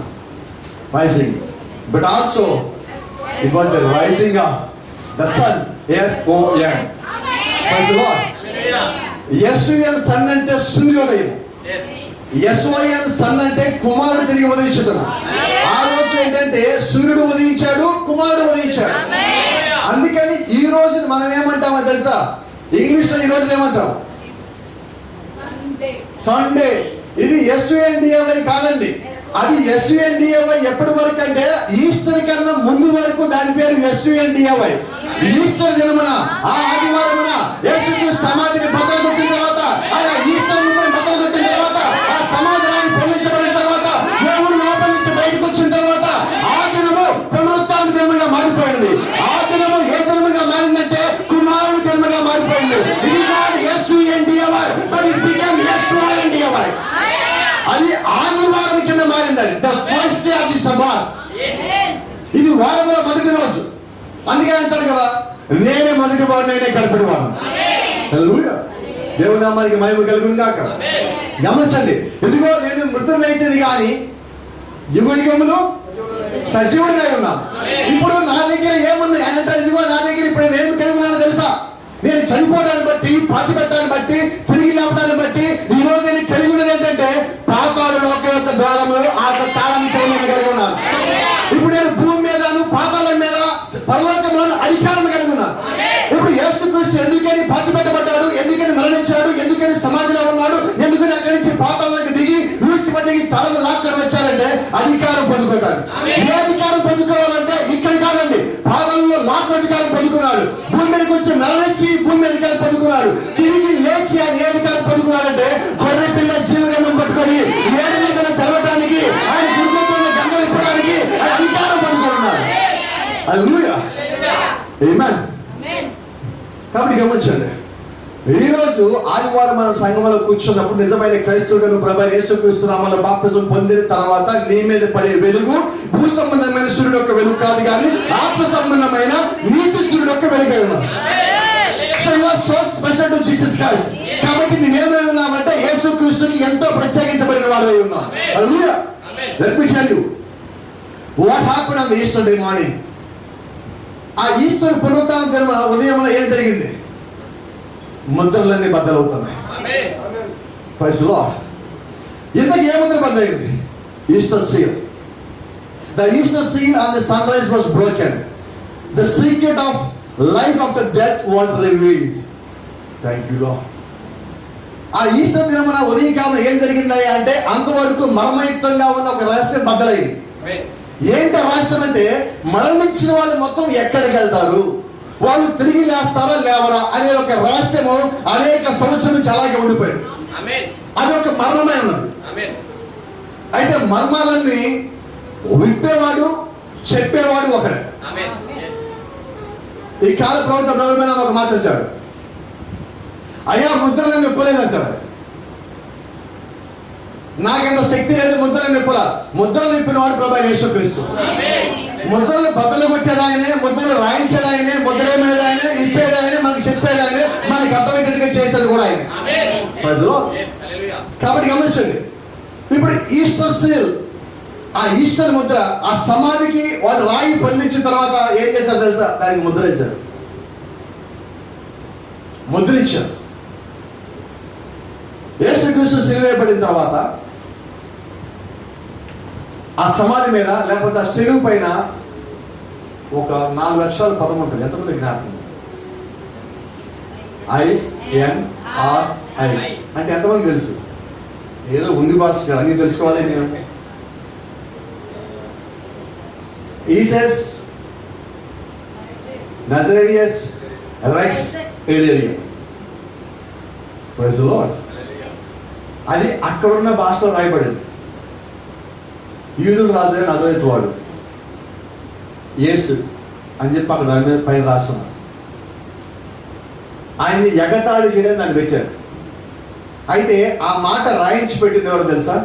rising, but also it was the rising of the sun, S-O-N. Praise the Lord. S-U-N sun అంటే సూర్యోదయం, S-O-N sun అంటే కుమారుడు తిరిగి ఉదయించుతున్నాడు. ఆ రోజు ఏంటంటే సూర్యుడు ఉదయించాడు, కుమారుడు ఉదయించాడు. అందుకని ఈ రోజు మనం ఏమంటామో తెలుసా? ఇంగ్లీష్ లో ఈ రోజు ఏమంటాం? సండే. ఇది SUNDAY కాదండి, అది SUNDAY ఎప్పటి వరకు అంటే ఈస్టర్ కన్నా ముందు వరకు దాని పేరు SUNDAY. ఈస్టర్ దినమున ఆ ఆదివారమున యేసుక్రీస్తు సమాధిని బద్దలు కొట్టిన తర్వాత, ఆయన ఈస్టర్ బద్దలు కొట్టిన తర్వాత, ఆ సమాధి రాయి పొల్లించబడిన తర్వాత, దేవుడు లోపల నుంచి బయటకు వచ్చిన తర్వాత ఆ దినము పునరుత్థాన దినముగా మారిపోయింది. ఆ దినము ఏ దినముగా మారిందంటే కుమారుడు దినముగా మారిపోయింది. It is not SUNDAY but it become SYNDAY. అది ఆదివారం కింద మారింది. The first day of the Sabbath. ఇది వారంలో మొదటి రోజు. అందుకే అంటారు కదా, నేనే మొదటి వాడు, నేనే కడపటి వాడు. హల్లెలూయా. దేవుని నామానికి మహిమ కలుగును గాక. గమనించండి, ఇదిగో నేను మృతుడైతే కానీ యుగ యుగములు సజీవుడినై ఉన్నా. ఇప్పుడు నా దగ్గర ఏముంది ఆయన అంటారు, ఇదిగో నా దగ్గర ఇప్పుడు నేను కలిగి ఉన్నాను తెలుసా? నేను చనిపోవడాన్ని బట్టి, పాతి పెట్టడాన్ని బట్టి, తిరిగి లేపడాన్ని బట్టి ఈ రోజు నేను కలిగి ఉన్నది ఏంటంటే పాతాళ లోకం యొక్క ద్వారములు ఆ తాళం చెవులను కలిగి ఉన్నాను. ఇప్పుడు నేను భూమి మీదను పాతాళం మీద పరలోకంలోను అధికారం కలిగి ఉన్నాను. ఇప్పుడు యేసుక్రీస్తు ఎందుకని పాతి పెట్టబడ్డాడు, ఎందుకని మరణించాడు, ఎందుకని సమాధిలో ఉన్నాడు, ఎందుకని అక్కడి నుంచి పాతాళం తలను లాక్కొని వచ్చారంటే అధికారం పొందుకుంటారు. ఏ అధికారం పొందుకోవాలంటే ఇక్కడ కాదండి, పాదాలలో లాక్ అధికారం పొందుకున్నాడు. భూమి మీదకి వచ్చి మరణించి భూమి అధికారం పొందుకున్నాడు. తిరిగి లేచి ఆయన ఏ అధికారం పొందుకున్నాడంటే గొర్రె పిల్ల జీవగంధం పట్టుకొని ఏడు మీద తెరవడానికి, ఆయన గుడితో గంగ ఇప్పడానికి ఆయన అధికారం పొందుకున్నాడు. హల్లెలూయా, ఆమేన్. కాబట్టి గమనించండి, ఈరోజు ఆదివారం మన సంఘంలో కూర్చున్నప్పుడు నిజమైన క్రైస్తవుడు ప్రభు యేసుక్రీస్తు నామములో బాప్తిజం పొందిన తర్వాత నీ మీద పడే వెలుగు భూ సంబంధమైన సూర్యుడు యొక్క వెలుగు కాదు, కానీ ఆత్మ సంబంధమైన నీతి సూర్యుడు యొక్క వెలుగు అయి ఉన్నాడు. So you are so special to Jesus Christ. కాబట్టి నేనేమై ఉన్నామంటే యేసుక్రీస్తుకి ఎంతో ప్రత్యేకించబడిన వాడు అయి ఉన్నాం. Hallelujah. Let me tell you what happened on the Easter day morning. ఆ ఈస్టర్ పునరుత్థాన దినమున ఉదయంలో ఏం జరిగింది? ముద్రలన్నీ బద్దలవుతున్నాయి. Praise the Lord. ఇంతకు ఏ ముద్ర బద్దలైంది? Easter seal. The Easter seal on the sunrise was broken. The secret of life after death was revealed. Thank you lord. ఆ ఈస్టర్ దినమున ఉదయకాలం ఏం జరిగింది అంటే అంతవరకు మర్మయుక్తంగా ఉన్న ఒక రహస్యం బద్దలైంది. ఏంటి రహస్యం అంటే మరణించిన వాళ్ళు మొత్తం ఎక్కడికి వెళ్తారు, వాళ్ళు తిరిగి లేస్తారా లేవరా అనే ఒక రహస్యము అనేక సంవత్సరం నుంచి అలాగే ఉండిపోయాడు. అది ఒక మర్మమే ఉన్నది. అయితే మర్మాలన్నీ విప్పేవాడు చెప్పేవాడు ఒకడే. ఈ కాల ప్రభుత్వ ప్రభుత్వం ఒక మాట వచ్చాడు, అయ్యా ముద్రలను విప్పలేదు అంటాడు. నాకెంత శక్తి లేదు ముద్రలను విప్పలా. ముద్రలు విప్పిన వాడు ప్రభు యేసుక్రీస్తు. ముద్రలు బద్దలు కొట్టేది ఆయనే, ముద్రలు రాయించేది ఆయనే, ముద్ర ఏమనేది ఆయనే, ఇప్పేది ఆయనే, మనకి చెప్పేది ఆయనే, మనకి అర్థమయ్యేట్టుగా చేసేది కూడా ఆయనే. కాబట్టి గమనించండి, ఇప్పుడు ఈస్టర్ సీల్, ఆ ఈస్టర్ ముద్ర, ఆ సమాధికి వాడు రాయి పల్లించిన తర్వాత ఏం చేశారు తెలుసా? దానికి ముద్ర వేశారు, ముద్రించారు. యేసుక్రీస్తు సిలువేయబడిన తర్వాత ఆ సమాధి మీద లేకపోతే ఆ శిలువ పైన ఒక 4 అక్షరాల పదం ఉంటుంది. ఎంతమంది జ్ఞాపకం? INRI అంటే ఎంతమంది తెలుసు? ఏదో ఉంది భాష కదా, అన్ని తెలుసుకోవాలి. నేను ఈసెస్ నజరేరియస్ రెక్స్ ఎడేరియా. Praise the Lord. అది అక్కడున్న భాషలో రాయబడింది. యూదులు రాజు నజరేతు వాడు యేసు అని చెప్పి అక్కడ దాని పైన రాస్తున్నారు. ఆయన్ని ఎగతాళి చేయడం దాన్ని పెట్టారు. అయితే ఆ మాట రాయించి పెట్టింది ఎవరో తెలుసా?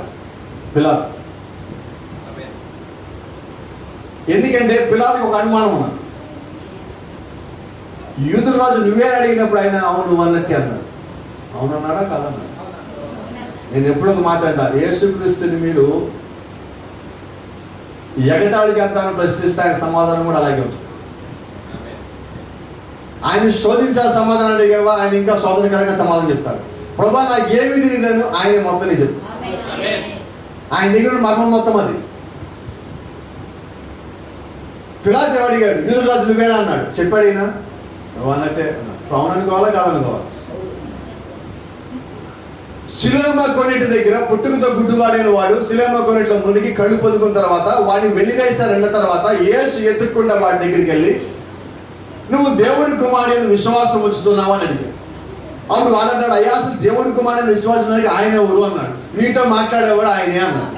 పిలాతు. ఎందుకంటే పిలాతుకి ఒక అనుమానం ఉన్నది. యూదుల రాజు నువ్వే అడిగినప్పుడు ఆయన అవును నువ్వు అన్నట్టే అన్నాడు. అవునన్నాడా కాదన్నాడు? నేను ఎప్పుడో మాట్లాడా, యేసుక్రీస్తుని మీరు ఎగతాళి చేస్తానని ప్రశ్నిస్తే ఆయన సమాధానం కూడా అలాగే ఉంటుంది. ఆయన శోధించాల సమాధానం అడిగేవా, ఆయన ఇంకా శోధనకరంగా సమాధానం చెప్తాడు. ప్రభా నాకు ఏమి తెలియదు, ఆయన మొత్తం నేను చెప్తాను. ఆయన దగ్గర మర్మం మొత్తం అది. పిలాతు అడిగాడు, యూదుల రాజు నువ్వేనా అన్నాడు. చెప్పాడు ఈయన నువ్వు అన్నట్టే. అవును అనుకోవాలా కాదనుకోవాలి? శిలోమ కొన్నిటి దగ్గర పుట్టుకతో గుడ్డువాడైన వాడు శిలోమ కొన్నిట్లో మునిగి కళ్ళు పొందుకున్న తర్వాత వాడిని వెలివేశారన్న తర్వాత యేసు ఎత్తుక్కుండా వాడి దగ్గరికి వెళ్ళి నువ్వు దేవుడి కుమారుడు విశ్వాసం ఉంచుతున్నావు అని అడిగాడు. అప్పుడు వాడు అన్నాడు, అయ్యా అసలు దేవుడి కుమారుడు విశ్వాసం ఆయన ఎవరు అన్నాడు. నీతో మాట్లాడేవాడు ఆయనే అన్నాడు.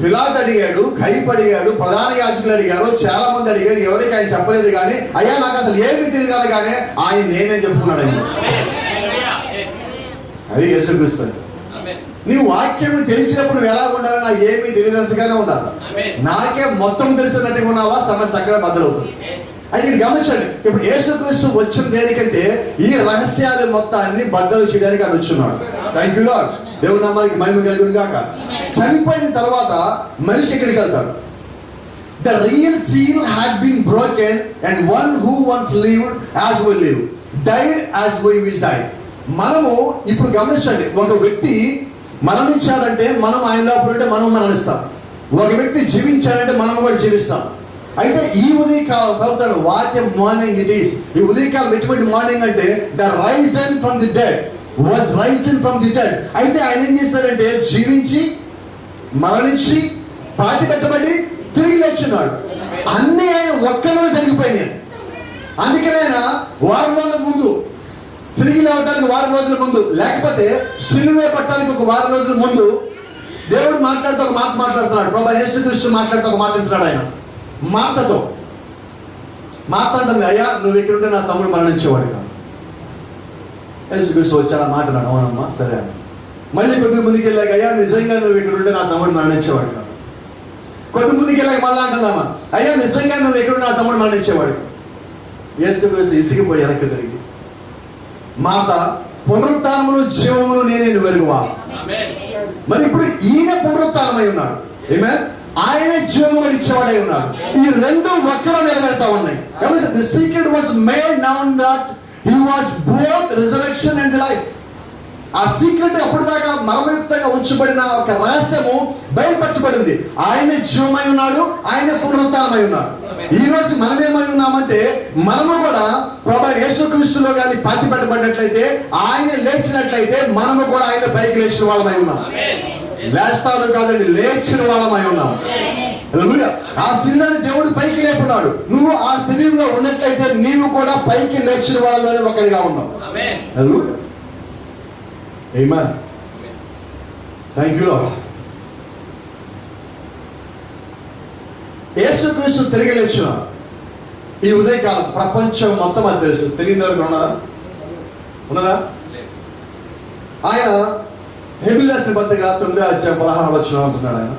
పిలాతు అడిగాడు, కైపు అడిగాడు, ప్రధాన యాజకులు అడిగారు, చాలా మంది అడిగారు, ఎవరికి ఆయన చెప్పలేదు. కానీ అయ్యా నాకు అసలు ఏమి తెలియదు అనగానే ఆయన నేనే చెప్పుకున్నాడు. ఆయన అది యేసుక్రీస్తు అంటే. నీ వాక్యం తెలిసినప్పుడు నువ్వు ఎలా ఉండాలి? నాకు ఏమీ తెలియనట్టుగానే ఉండాలి. నాకే మొత్తం తెలిసినట్టుగా ఉన్నావా, సమస్య అక్కడ బదులవుతుంది. అది గమనించండి. ఇప్పుడు యేసుక్రీస్తు వచ్చిన దేనికంటే ఈ రహస్యాలు మొత్తాన్ని బద్దలు చేయడానికి ఆయన వచ్చున్నాడు. Thank you lord. దేవుని నామానికి మహిమ కలుగును గాక. చనిపోయిన తర్వాత మనిషి ఎక్కడికి వెళ్తాడు? The real seal had been broken and one who once lived as we live died as we will die. మనము ఇప్పుడు గమనించండి, ఒక వ్యక్తి మరణించాడంటే మనం ఆయన లోపల ఉంటే మనం మరణిస్తాం. ఒక వ్యక్తి జీవించాడంటే మనం కూడా జీవిస్తాం. అయితే ఈ ఉదయకాలం చదువుతాడు, what a morning it is. ఈ ఉదయకాలం ఎటువంటి మార్నింగ్ అంటే the Ryzen from the dead. Was raised from the dead. అయితే ఆయన ఏం చేశారంటే జీవించి మరణించి పాతి పెట్టబడి తిరిగి లేచున్నాడు. అన్నీ ఆయన ఒక్కలో జరిగిపోయినాయి. అందుకనే ఆయన వారం రోజుల ముందు, తిరిగి లేవడానికి వారం రోజుల ముందు, లేకపోతే సిలువ పట్టడానికి ఒక వారం రోజుల ముందు దేవుడు మాట్లాడుతూ ఒక మాట మాట్లాడుతున్నాడు. ప్రభు యేసుక్రీస్తు మాట్లాడుతూ ఒక మాట అంటున్నాడు. ఆయన మార్తతో మాట్లాడుతుంది, అయ్యా నువ్వు ఇక్కడ ఉంటే నా తమ్ముడు మరణించేవాడు కాదు. యేసుక్రీస్తు వచ్చి అలా మాట్లాడాడు. అవునమ్మా సరే అని. మళ్ళీ కొద్ది ముందుకు వెళ్ళాక, అయ్యా నిజంగా నువ్వు ఇక్కడ ఉంటే నా తమ్ముడు మరణించేవాడు కాదు. కొద్ది ముందుకు వెళ్ళాక మళ్ళా అంటుందామా, అయ్యా నిజంగా నువ్వు ఇక్కడ ఉంటే నా తమ్ముడు మరణించేవాడు. యేసుక్రీస్తు ఇసిగిపోయి వెనక్కి తిరిగి, మాత పునరుత్థానమును జీవమును నేనే, నువ్వు ఎరుగువా. మరి ఇప్పుడు ఈయన పునరుత్థానమై ఉన్నాడు. ఆమేన్. ఆయన జీవము కూడా ఇచ్చేవాడై ఉన్నాడు. ఈ రెండు ఒక్కలో నిలబెడతా ఉన్నాయి. The secret was made known that he was both resurrection and life. ఆ సీక్రెట్ అప్పటిదాకా మర్మయుక్తంగా ఉంచబడిన ఒక రహస్యము బయలుపరచబడింది. ఆయన జీవమై ఉన్నాడు, ఆయన పునరుత్థానమై ఉన్నాడు. ఈ రోజు మనమేమై ఉన్నామంటే, మనము కూడా ప్రభువైన యేసుక్రీస్తులో కానీ పాతి పెట్టబడినట్లయితే, ఆయన లేచినట్లయితే మనము కూడా ఆయన పైకి లేచిన వాళ్ళమై ఉన్నాం. లేస్తాడు కాదండి, లేచిన వాళ్ళమై ఉన్నాం. ఆ శరీరాన్ని దేవుడు పైకి లేపున్నాడు. నువ్వు ఆ శరీరంలో ఉన్నట్లయితే నీవు కూడా పైకి లేచిన వాళ్ళలోనే ఒకటిగా ఉన్నావు. ఆమేన్. Thank you Lord. యేసుక్రీస్తు తిరిగి లేచిన ఈ ఉదయకాలం ప్రపంచం మొత్తం అది తెలుసు. తెలియని వరకు ఉన్నదా? ఆయన హెబిలియర్స్ పత్రిక 9:16 అంటున్నాడు. ఆయన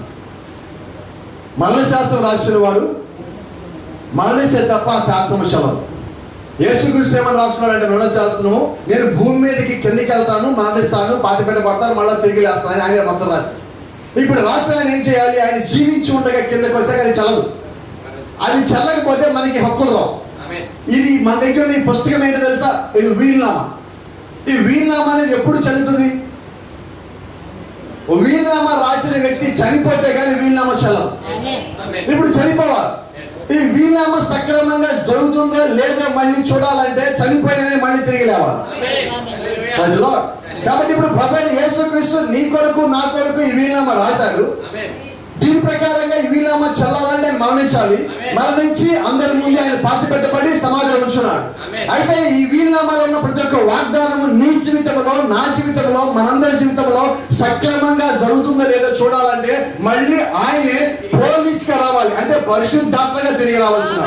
మరణశాస్త్రం రాసిన వాడు మరణిస్తే తప్ప ఆ శాస్త్రం చదవదు. యేసుక్రీస్తు ఏమని రాస్తున్నాడు అంటే, మరణశాస్త్రము నేను భూమి మీదకి కిందకి వెళ్తాను, మరణిస్తాను, పాతి పెట్టబడతాను, మళ్ళీ తిరిగి లేస్తాను. ఆయన మొత్తం రాస్తాను. ఇప్పుడు రాసిన ఆయన ఏం చేయాలి? ఆయన జీవించి ఉండగా కిందకి వచ్చాక అది చల్లదు. అది చల్లకపోతే మనకి హక్కులు రావు. ఇది మన దగ్గర ఈ పుస్తకం ఏంటో తెలుసా? ఇది వీలునామా. ఈ వీలునామా అనేది ఎప్పుడు చల్లుతుంది? వీలునామా రాసిన వ్యక్తి చనిపోతే కానీ వీలునామా చల్లదు. ఇప్పుడు చనిపోవాలి. ఈ వీలునామా సక్రమంగా జరుగుతుందో లేదో మళ్ళీ చూడాలంటే చనిపోయిననే మళ్ళీ తిరిగి లేవాలి. కాబట్టి ఇప్పుడు ప్రభువైన యేసుక్రీస్తు నీ కొరకు నా కొరకు ఈ వీలునామా రాశాడు. దీని ప్రకారంగా ఈ వీలునామా చల్లాలంటే మరణించాలి. మరణించి అందరి ముందు ఆయన పాతి పెట్టబడి సమాధిలో ఉంచున్నాడు. అయితే ఈ వీలునామాలో ఉన్న ప్రతి ఒక్క వాగ్దానము నీ జీవితంలో, నా జీవితంలో, మనందరి జీవితంలో సక్రమంగా జరుగుతుందో లేదో చూడాలంటే మళ్ళీ ఆయనే పోలీస్ గా రావాలి. అంటే పరిశుద్ధాత్మగా తిరిగి రావాల్సిన.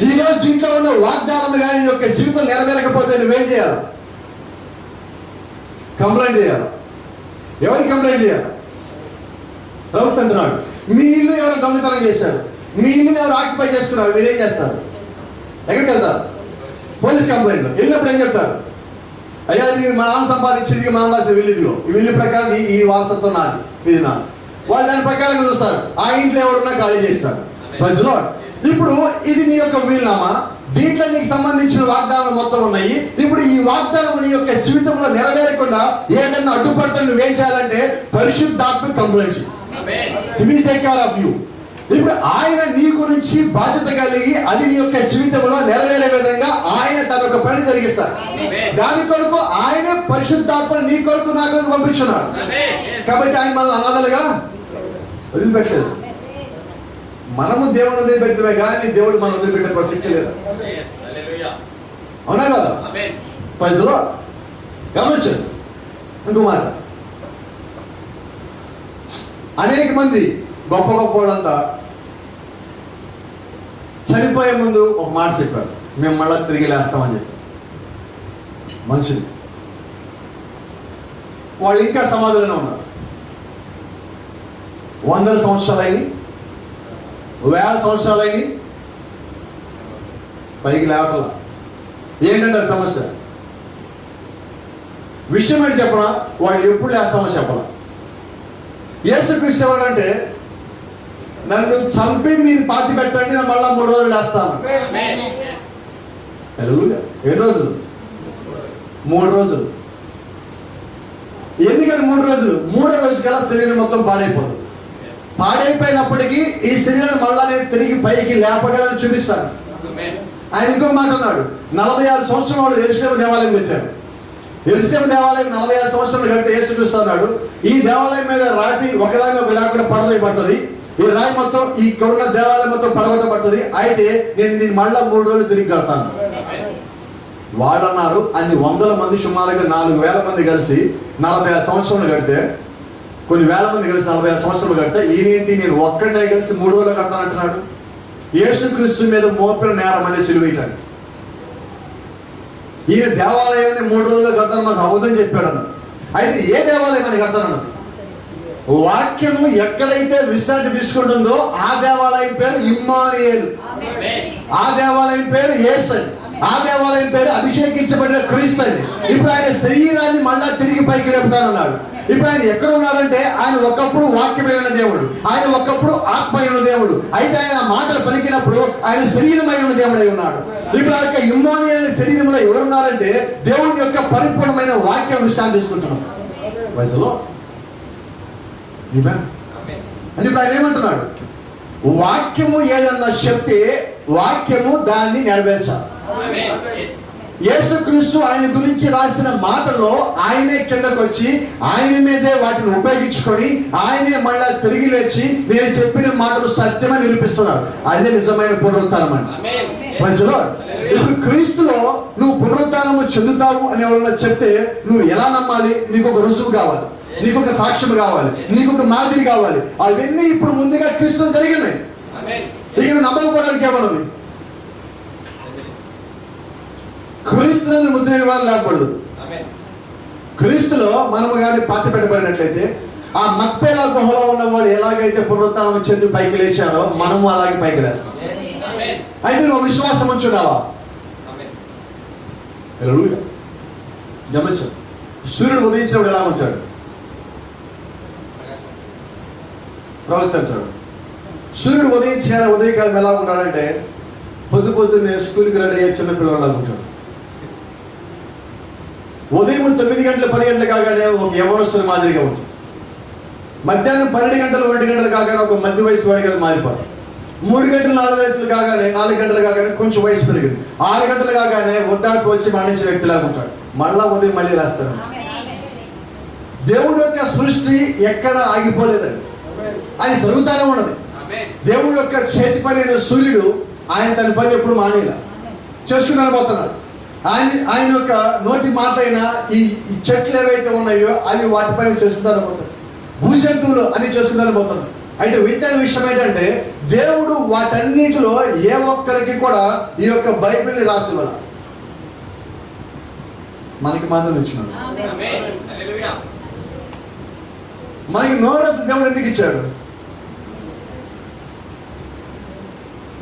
ఈ రోజు దీంట్లో ఉన్న వాగ్దానం కానీ యొక్క జీవితం నెరవేరకపోతే నువ్వేం చేయాలి? కంప్లైంట్ చేయాలి. ఎవరికి కంప్లైంట్ చేయాలి? ప్రభుత్వం అంటున్నాడు, మీ ఇల్లు ఎవరు దొంగతనం చేశారు, మీ ఇల్లుని ఎవరు ఆక్యుపై చేసుకున్నారు, మీరేం చేస్తారు? ఎక్కడికి వెళ్తారు? Police complaint. వెళ్ళినప్పుడు ఏం చెప్తారు? అయ్యా ఇది మా నాన్న సంపాదించింది, మా నాన్న రాసిన విల్లు, ఇదిగో ఈ విల్లు ప్రకారం ఈ వారసత్వం నాది, ఇది నాది. వాళ్ళు దాని ప్రకారంగా చూస్తారు. ఆ ఇంట్లో ఎవరున్నా ఖాళీ చేస్తారు. ఇప్పుడు ఇది నీ యొక్క వీలునామా. దీంట్లో నీకు సంబంధించిన వాగ్దానాలు మొత్తం ఉన్నాయి. ఇప్పుడు ఈ వాగ్దానం నీ యొక్క జీవితంలో నెరవేరకుండా ఏదైనా అడ్డుపడితే నువ్వేం చేయాలంటే పరిశుద్ధాత్మ complaint. He will take care of you. ఇప్పుడు ఆయన నీ గురించి బాధ్యత కలిగి అది నీ యొక్క జీవితంలో నెరవేరే విధంగా ఆయన తన యొక్క పని జరిగిస్తాడు. దాని కొరకు ఆయన పరిశుద్ధాత్మ నీ కొరకు నా కొరకు పంపించున్నాడు. కాబట్టి ఆయన మనల్ని అనాథలుగా వదిలిపెట్టలేదు. మనము దేవుని వదిలిపెట్టమే కానీ దేవుడు మనం వదిలిపెట్టే ప్రసక్తి లేదు. అవునా కదా? ప్రజలు గమనించండి. ఇంకో మాట, అనేక మంది గొప్ప గొప్ప వాళ్ళంతా చనిపోయే ముందు ఒక మాట చెప్పారు, మేము మళ్ళీ తిరిగి లేస్తామని చెప్పి. మనుషులు వాళ్ళు ఇంకా సమాధిలోనే ఉన్నారు. 100 సంవత్సరాలైన, 1000 సంవత్సరాలైన, పైకి లేవట్లా. ఏంటంటే సమస్య? విషయం ఏంటి చెప్పరా? వాళ్ళు ఎప్పుడు లేస్తామో చెప్పరా. యేసుక్రీస్తు ఎవరంటే, నన్ను చంపి మీరు పాతి పెట్టండి, నేను మళ్ళా 3 రోజులు లేస్తాను. ఎన్ని రోజులు? 3 రోజులు. ఎందుకని 3 రోజులు? 3వ రోజుకల్లా శరీరం మొత్తం పాడైపోదు. పాడైపోయినప్పటికీ ఈ శరీరాన్ని మళ్ళా నేను తిరిగి పైకి లేపగలని చూపిస్తాను. ఆయన ఇంకో మాట అన్నాడు, 46 సంవత్సరాలు యెరూషలేము దేవాలయం వచ్చారు. యెరూషలేము దేవాలయం 46 సంవత్సరాలు కడితే యేసుక్రీస్తు అన్నాడు, ఈ దేవాలయం మీద రాతి ఒకదాని ఒక లేకుండా పడదోయబడుతుంది, ఈ రాయి మొత్తం ఈ ఇక్కడున్న దేవాలయం మొత్తం పడగొట్టబడుతుంది, అయితే నేను దీన్ని మళ్ళా 3 రోజులు తిరిగి కడతాను. వాడన్నారు అన్ని వందల మంది, సుమారుగా 4,000 మంది కలిసి 46 సంవత్సరాలు కడితే, కొన్ని వేల మంది కలిసి 46 సంవత్సరాలు కడితే, ఈయనేంటి నేను ఒక్కడే కలిసి 3 రోజులు కడతానంటున్నాడు. యేసుక్రీస్తు మీద మోపిన నేరం అనేది సిలువేయటానికి. ఈయన దేవాలయాన్ని 3 రోజుల్లో కడతాను మాకు అవదని చెప్పాడు అన్న. అయితే ఏ దేవాలయం అని కడతానన్నది? వాక్యము ఎక్కడైతే విశ్రాంతి తీసుకుంటుందో ఆ దేవాలయం పేరు ఇమ్మానుయేలు, ఆ దేవాలయం పేరు యేసు, ఆ దేవాలయం పేరు అభిషేకించబడిన క్రీస్తు. ఇప్పుడు ఆయన శరీరాన్ని మళ్ళా తిరిగి పైకి లేపుతానన్నాడు. ఇప్పుడు ఆయన ఎక్కడ ఉన్నాడంటే, ఆయన ఒకప్పుడు వాక్యమైన దేవుడు, ఆయన ఒకప్పుడు ఆత్మమైన దేవుడు. అయితే ఆయన మాటలు పలికినప్పుడు ఆయన శరీరమైన దేవుడై ఉన్నాడు. ఇప్పుడు ఆ యొక్క ఇమ్మానుయేలు శరీరంలో ఎవరున్నారంటే, దేవుని యొక్క పరిపూర్ణమైన వాక్యం విశ్రాంతి తీసుకుంటున్నాం వయసులో. అంటే ఇప్పుడు ఆయన ఏమంటున్నాడు? వాక్యము ఏదన్నా చెప్తే వాక్యము దాన్ని నెరవేర్చాలి. యేసుక్రీస్తు ఆయన గురించి రాసిన మాటలో ఆయనే కిందకు వచ్చి ఆయన మీదే వాటిని ఉపయోగించుకొని ఆయనే మళ్ళా తిరిగి లేచి నేను చెప్పిన మాటలు సత్యమని నిరూపిస్తున్నారు. అదే నిజమైన పునరుత్థానం అండి. ఇప్పుడు క్రీస్తులో నువ్వు పునరుత్థానము చెందుతావు అని ఎవరన్నా చెప్తే నువ్వు ఎలా నమ్మాలి? నీకు ఒక రుజువు కావాలి, నీకు ఒక సాక్ష్యం కావాలి, నీకు ఒక మాదిరి కావాలి. అవన్నీ ఇప్పుడు ముందుగా క్రీస్తులో జరిగినాయి. ఇక నమ్మకపోవడానికి ఏమన్నది? క్రీస్తుని ముద్రైన వాళ్ళు లేకూడదు. క్రీస్తులో మనము కానీ పార్టీ పెట్టబడినట్లయితే ఆ మక్పేలా గుహలో ఉన్న వాళ్ళు ఎలాగైతే పునరుత్థానం చెంది పైకి లేచారో మనము అలాగే పైకి లేస్తాం. అయితే నువ్వు విశ్వాసం ఉంచున్నావా? గమనించు, సూర్యుడు ఉదయించినప్పుడు ఎలా ఉంచాడు? ప్రవక్త అంటాడు సూర్యుడు ఉదయకాలం ఎలా ఉంటాడంటే పొద్దున్నే స్కూల్కి రెడీ అయ్యే చిన్నపిల్లలాగా ఉంటాడు. ఉదయం 9 గంటలు 10 గంటలు కాగానే ఒక యవనస్తుని మాదిరిగా ఉంటుంది. మధ్యాహ్నం 12 గంటలు 1 గంటలు కాగానే ఒక మధ్య వయసు వాడికి అది మారిపోతాడు. 3 గంటలు 4 వయసులు కాగానే 4 గంటలు కాగానే కొంచెం వయసు పెరిగింది. 6 గంటలు కాగానే వృద్ధాప్యం వచ్చి మరణించిన వ్యక్తిలాగా ఉంటాడు. మళ్ళా ఉదయం మళ్ళీ రాస్తాడు. దేవుడి యొక్క సృష్టి ఎక్కడ ఆగిపోలేదండి, ఆయన జరుగుతానే ఉన్నది. దేవుడి యొక్క చేతి పని అయిన సూర్యుడు ఆయన తన పని ఎప్పుడు మానేలా చేసుకుని పోతున్నాడు. ఆయన యొక్క నోటి మాట అయినా ఈ చెట్లు ఏవైతే ఉన్నాయో అవి వాటి పని చేసుకుంటారు పోతాడు. భూజంతువులు అని చేసుకుంటారు పోతున్నాడు. అయితే వింతైన విషయం ఏంటంటే దేవుడు వాటన్నిటిలో ఏ ఒక్కరికి కూడా ఈ యొక్క బైబిల్ని రాసివ్వాల, మనకి మాత్రం ఇచ్చినాడు. మనకి నోరస్ దేవుడు ఎందుకు ఇచ్చాడు?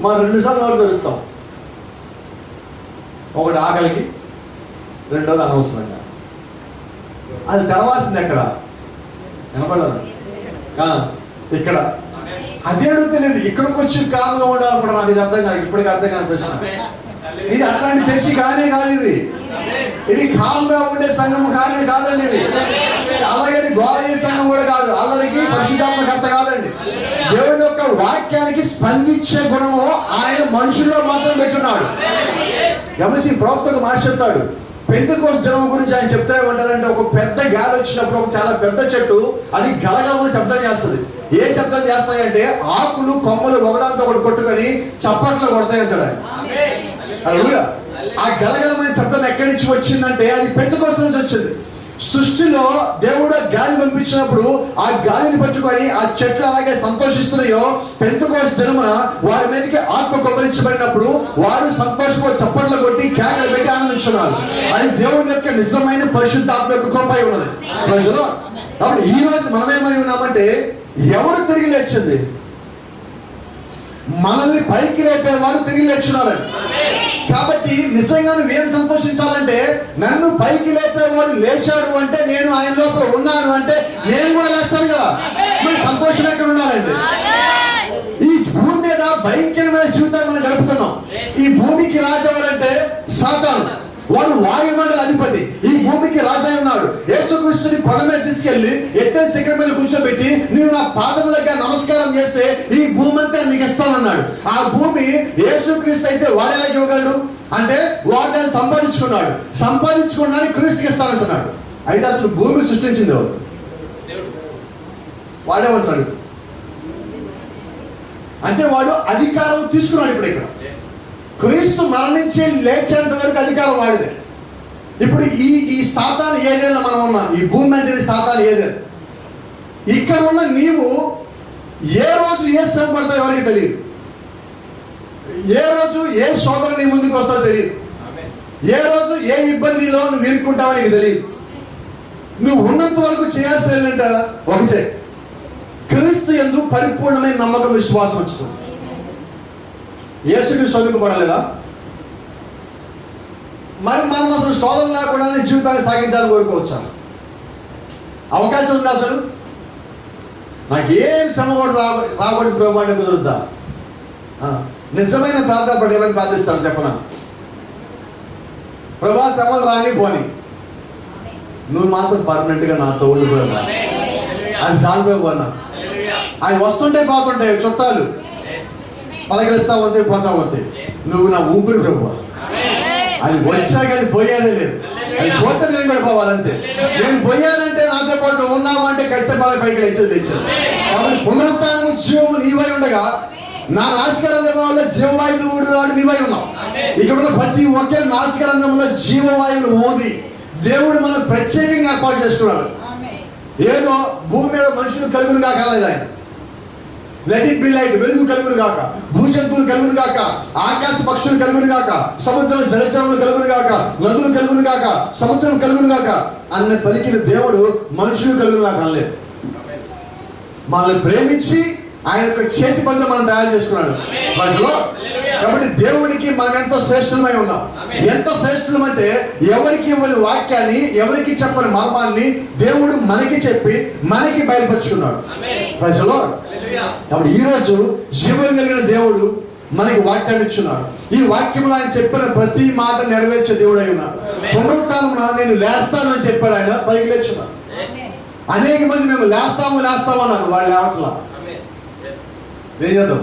మనం 2 సార్లు నోరు తెరుస్తాం. ఒకటి ఆకలికి, రెండోది అనవసరంగా. అది తెలవాల్సింది ఎక్కడ? వినపడదు ఇక్కడ. అదే అడుగుతలేదు, ఇక్కడికి వచ్చి కామ్గా ఉండాలనుకుంటా. నాకు ఇది అర్థం కాదు, ఇప్పటికీ అర్థం కాని ప్రశ్న. ఇది అట్లాంటి చర్చి కానే కాదు, ఇది కామ్గా ఉండే సంఘం కానే కాదండి. ఇది అలాగే గోళీయ సంఘం కూడా కాదు, అల్లరికి పరిశుద్ధాత్మకర్త కాదండి. దేవుని యొక్క వాక్యానికి స్పందించే గుణము ఆయన మనుషుల్లో మాత్రం పెట్టున్నాడు. గమనించి ప్రవక్తకు మాట చెప్తాడు. పెంతెకోస్తు దినం గురించి ఆయన చెప్తే ఏమంటారంటే, ఒక పెద్ద గాలి వచ్చినప్పుడు ఒక చాలా పెద్ద చెట్టు అది గలగలని శబ్దం చేస్తుంది. ఏ శబ్దం చేస్తాయంటే ఆకులు కొమ్మలు ఒకదాంతో ఒకటి కొట్టుకొని చప్పట్లు కొడతాయి అంటాడు ఆయన. ఆ గలగలమైన శబ్దం ఎక్కడి నుంచి వచ్చిందంటే అది పెంతెకోస్తు నుంచి వచ్చింది. సృష్టిలో దేవుడు గాలి పంపించినప్పుడు ఆ గాలిని పట్టుకొని ఆ చెట్లు అలాగే సంతోషిస్తున్నాయో, పెంతెకోస్తు దినమున వారి మీదకి ఆత్మ కుమ్మరించబడినప్పుడు వారు సంతోషంగా చప్పట్లు కొట్టి కేకలు పెట్టి ఆనందించున్నారు. అది దేవుని యొక్క నిజమైన పరిశుద్ధాత్మ యొక్క కృప ఉన్నది ప్రజలు. కాబట్టి ఈ రోజు మనమేమై ఉన్నామంటే, ఎవరు తిరిగి లేచింది? మనల్ని పైకి లేపేవారు తిరిగి లేచున్నారండి. కాబట్టి నిజంగా నువ్వేం సంతోషించాలంటే, నన్ను పైకి లేపేవాడు లేచాడు అంటే నేను ఆయన లోపల ఉన్నాను అంటే నేను కూడా లేస్తాను కదా. మరి సంతోషం ఎక్కడ ఉండాలండి? ఈ భూమి మీద భయంకరమైన జీవితాన్ని మనం గడుపుతున్నాం. ఈ భూమికి రాజు ఎవరంటే సాతాను. వాడు వాయుమండల అధిపతి. ఈ భూమికి రాజై ఉన్నాడు. యేసుక్రీస్తుని కొండ మీద తీసుకెళ్లి ఎత్తైన శిఖరం మీద కూర్చోబెట్టి నీవు నా పాదములకి నమస్కారం చేస్తే ఈ భూమి అంతా నీకు ఇస్తానన్నాడు. ఆ భూమి యేసుక్రీస్తు అయితే వాడేలా ఇవ్వగలడు? అంటే వాడు దాన్ని సంపాదించుకున్నాడని క్రీస్తుకి ఇస్తానంటున్నాడు. అయితే అసలు భూమి సృష్టించింది ఎవరు? వాడేమంటున్నాడు అంటే వాడు అధికారం తీసుకున్నాడు. ఇప్పుడు ఇక్కడ క్రీస్తు మరణించి లేచేంత వరకు అధికారం వాడిదే. ఇప్పుడు ఈ సాతాను ఏదైనా మనం ఉన్నాం, ఈ భూమి అంటే సాతాను ఏదైనా. ఇక్కడ ఉన్న నీవు ఏ రోజు ఏ శ్రమ పడతావు ఎవరికి తెలియదు. ఏ రోజు ఏ శోధన నీ ముందుకు వస్తావో తెలియదు. ఏ రోజు ఏ ఇబ్బందిలో నువ్వు ఇరుక్కుంటావో నీకు తెలియదు. నువ్వు ఉన్నంత వరకు చేయాల్సిన ఏంటంటే ఒకటే, క్రీస్తు యందు పరిపూర్ణమైన నమ్మకం విశ్వాసం వచ్చుతుంది. యేసుకి శోధింపబడలేదా? మరి మనం అసలు శోధన లేకుండానే జీవితాన్ని సాగించాలని కోరుకోవచ్చా? అవకాశం ఉందా? అసలు నాకేం శ్రమ కూడా రాకూడదు ప్రభు అంటే కుదురుద్దా? నిజమైన ప్రార్థన పడి ఏమని ప్రార్థిస్తాను చెప్పనా? ప్రభా శ్రమలు రాని పోని, నువ్వు మాత్రం పర్మనెంట్గా నా తోడు ప్రభు, అది చాలు ప్రభు అన్న. అవి వస్తుంటే పోతుంటాయి, చుట్టాలు పలకరిస్తా ఉంటే పోతా ఉంటాయి. నువ్వు నా ఊపిరి ప్రభు. అది వచ్చాక అది పోయేదే లేదు. అది పోతే నేను కూడా పోవాలంతే. నేను పోయానంటే నాతో పాటు ఉన్నావు అంటే ఖచ్చితంగా పైకి లేచేది. కాబట్టి పునరుత్థానము జీవము నీవై ఉండగా నా నాసికారంధ్రం వల్ల జీవవాయువుడు వాడు నీవై ఉన్నావు. ఇక్కడ ఉన్న ప్రతి ఒక్కరి నాసికారంధ్రంలో జీవవాయువులు ఊది దేవుడు మనం ప్రత్యేకంగా ఏర్పాటు చేసుకున్నాడు. ఏదో భూమి మీద మనుషులు కలుగులు కాకలేదు ఆయన. లెట్ ఇట్ బి లైట్, వెలుగు కలుగును గాక, భూజంతువులు కలుగును గాక, ఆకాశ పక్షులు కలుగును గాక, సముద్రం జలచరములు కలుగును గాక, నదులు కలుగును గాక, సముద్రం కలుగును గాక అన్న పలికిన దేవుడు మనుషులు కలుగును గాక అనలేదు. మనల్ని ప్రేమించి ఆయన యొక్క చేతి బంధం మనం తయారు చేసుకున్నాడు ప్రజలో. కాబట్టి దేవుడికి మనం ఎంతో శ్రేష్ఠమై ఉన్నాం. ఎంత శ్రేష్ఠం అంటే ఎవరికి ఇవ్వని వాక్యాన్ని, ఎవరికి చెప్పని మర్మాన్ని దేవుడు మనకి చెప్పి మనకి బయలుపరుచుకున్నాడు ప్రజలో. కాబట్టి ఈరోజు జీవం కలిగిన దేవుడు మనకి వాక్యాన్ని ఇచ్చున్నాడు. ఈ వాక్యంలో ఆయన చెప్పిన ప్రతి మాట నెరవేర్చే దేవుడు అయి ఉన్నాడు. పునరుత్థానమున నేను లేస్తాను అని చెప్పాడు ఆయన, పైకి లేచున్నాడు. అనేక మంది మేము లేస్తాము అన్నారు, వాళ్ళు లేవట్లా. ఏం చేద్దాం?